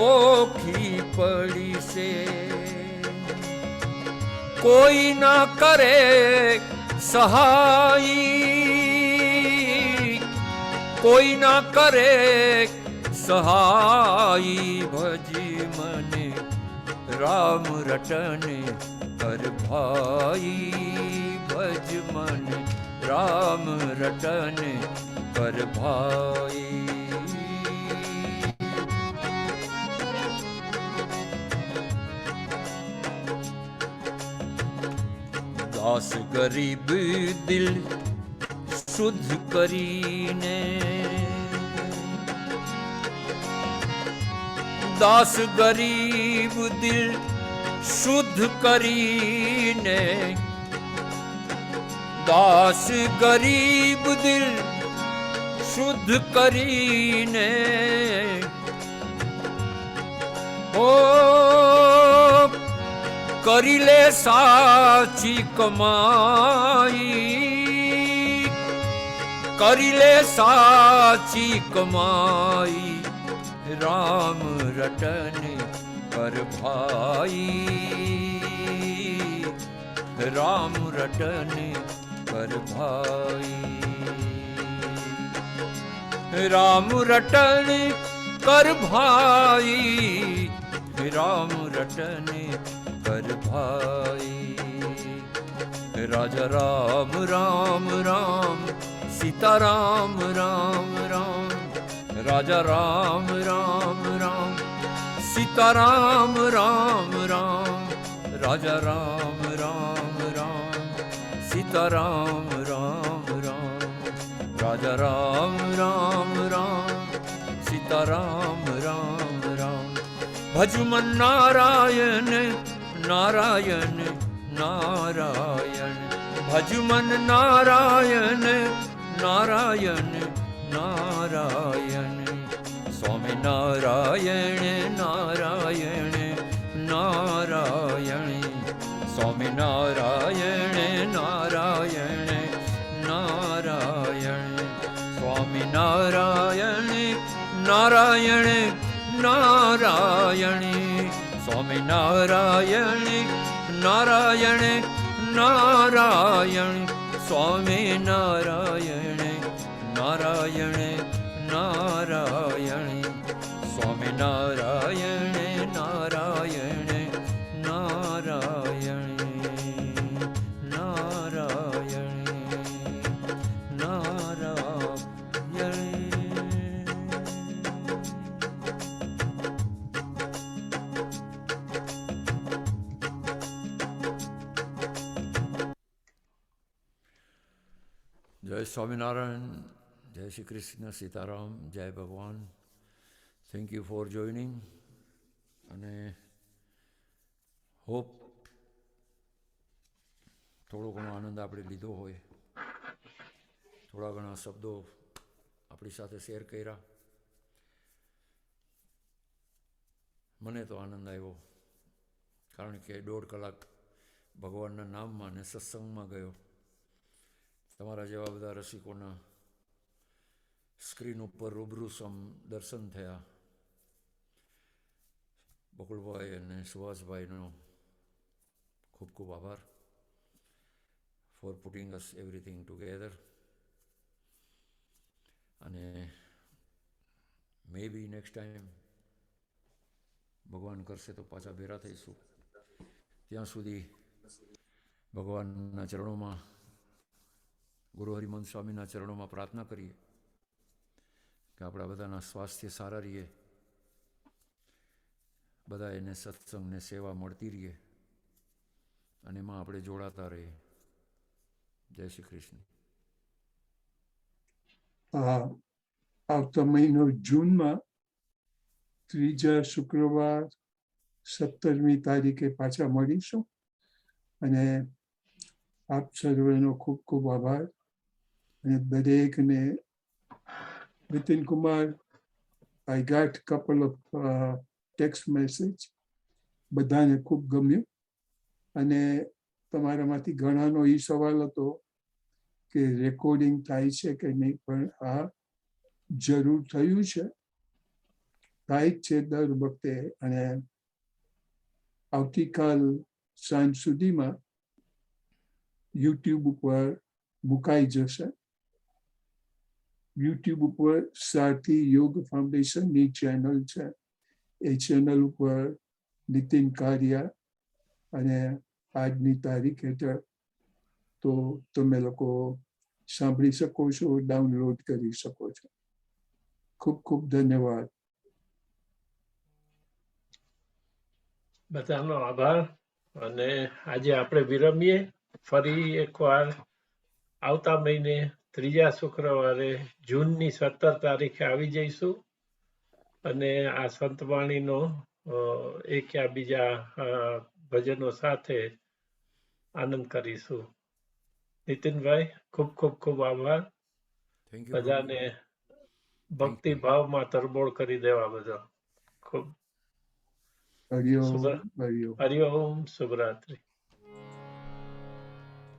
ઓખી પડી છે, કોઈ ના કરે સહાય, કોઈ ના કરે સહાય. ભજી મને રામ રટને કર ભાઈ, ભજ મને રામ રટને કર ભાઈ. દાસ ગરીબ દિલ શુદ્ધ કરીને, દાસ ગરીબ દિલ શુદ્ધ કરીને, દાસ ગરીબ દિલ શુદ્ધ કરીને, ઓ કરી લે સાચી કમાઈ, કરી લે સાચી કમાઈ. રામ રટને કર ભાઈ, રામ રટને કર ભાઈ. રામ રટને કર ભાઈ, રામ રટને કર ભાઈ. રાજા રામ રામ રામ, સીતા રામ રામ રામ, રાજા રામ રામ રામ, સીતા રામ રામ રામ, રાજા રામ રામ રામ, સીતા રામ રામ રામ, રાજા રામ રામ રામ, સીતા રામ રામ રામ. ભજમન નારાયણ નારાયણ નારાયણ, ભજમન નારાયણ નારાયણ નારાયણ. સ્વામી નારાયણ નારાયણ નારાયણ, સ્વામી નારાયણ નારાયણ નારાયણ, સ્વામી નારાયણ નારાયણ નારાયણ, સ્વામી નારાયણ નારાયણ નારાયણ, સ્વામી નારાયણ નારાયણ નારાયણ, સ્વામી નારાયણ નારાયણ નારાયણ નારાયણ નારાયણ. જય સ્વામિનારાયણ, જય શ્રી કૃષ્ણ, સીતારામ, જય ભગવાન. Thank you for joining. અને હોપ થોડો ઘણો આનંદ આપણે લીધો હોય, થોડા ઘણા શબ્દો આપણી સાથે શેર કર્યા. મને તો આનંદ આવ્યો, કારણ કે 1.5 કલાક ભગવાનના નામમાં ને સત્સંગમાં ગયો. તમારા જેવા બધા રસિકોના સ્ક્રીન ઉપર રૂબરૂ દર્શન થયા. બકુલભાઈ અને સુભાષભાઈનો ખૂબ ખૂબ આભાર ફોર પુટિંગ અસ એવરીથિંગ ટુગેધર. અને મે બી નેક્સ્ટ ટાઈમ ભગવાન કરશે તો પાછા ભેરા થઈશું. ત્યાં સુધી ભગવાનના ચરણોમાં, ગુરુ હરિમંત સ્વામીના ચરણોમાં પ્રાર્થના કરીએ કે આપણા બધાના સ્વાસ્થ્ય સારા રહીએ, બધા એને સત્સંગને સેવા મળતી રહીએ અને એમાં આપણે જોડાતા રહીએ. જય શ્રી કૃષ્ણ. આવતા મહિનો જૂનમાં ત્રીજા શુક્રવાર 17મી તારીખે પાછા મળીશું અને આપ સર્વેનો ખૂબ ખૂબ આભાર. અને દરેકને Nitin Kumar, I got couple of text message, બધાને ખૂબ ગમ્યું. અને તમારામાંથી ઘણાનો એ સવાલ હતો કે રેકોર્ડિંગ થાય છે કે નહીં, પણ આ જરૂર થયું છે, થાય જ છે દર વખતે. અને આવતીકાલ સાંજ સુધીમાં યુટ્યુબ ઉપર મુકાઈ જશે. યુટ્યુબ ઉપર સારથી યોગ ફાઉન્ડેશનની ચેનલ છે, એ ચેનલ ઉપર નીતિન કારિયા અને આજની તારીખ હેઠળ તો તમે લોકો સાંભળી શકો છો, ડાઉનલોડ કરી શકો છો. ખૂબ ખૂબ ધન્યવાદ. બધાનો આભાર. અને આજે આપણે વિરમીએ. ફરી એકવાર આવતા મહિને ત્રીજા શુક્રવારે જૂનની 17 તારીખે આવી જઈશું અને આ સંતવાણીનો એક યા બીજા ભજનો સાથે આનંદ કરીશું. નીતિનભાઈ, ખૂબ ખૂબ ખૂબ આભાર. Thank you. બધાને ભક્તિ ભાવમાં તરબોળ કરી દેવા બદલ ખૂબ હરિઓમ હરિઓમ. હરિઓમ. શુભરાત્રી.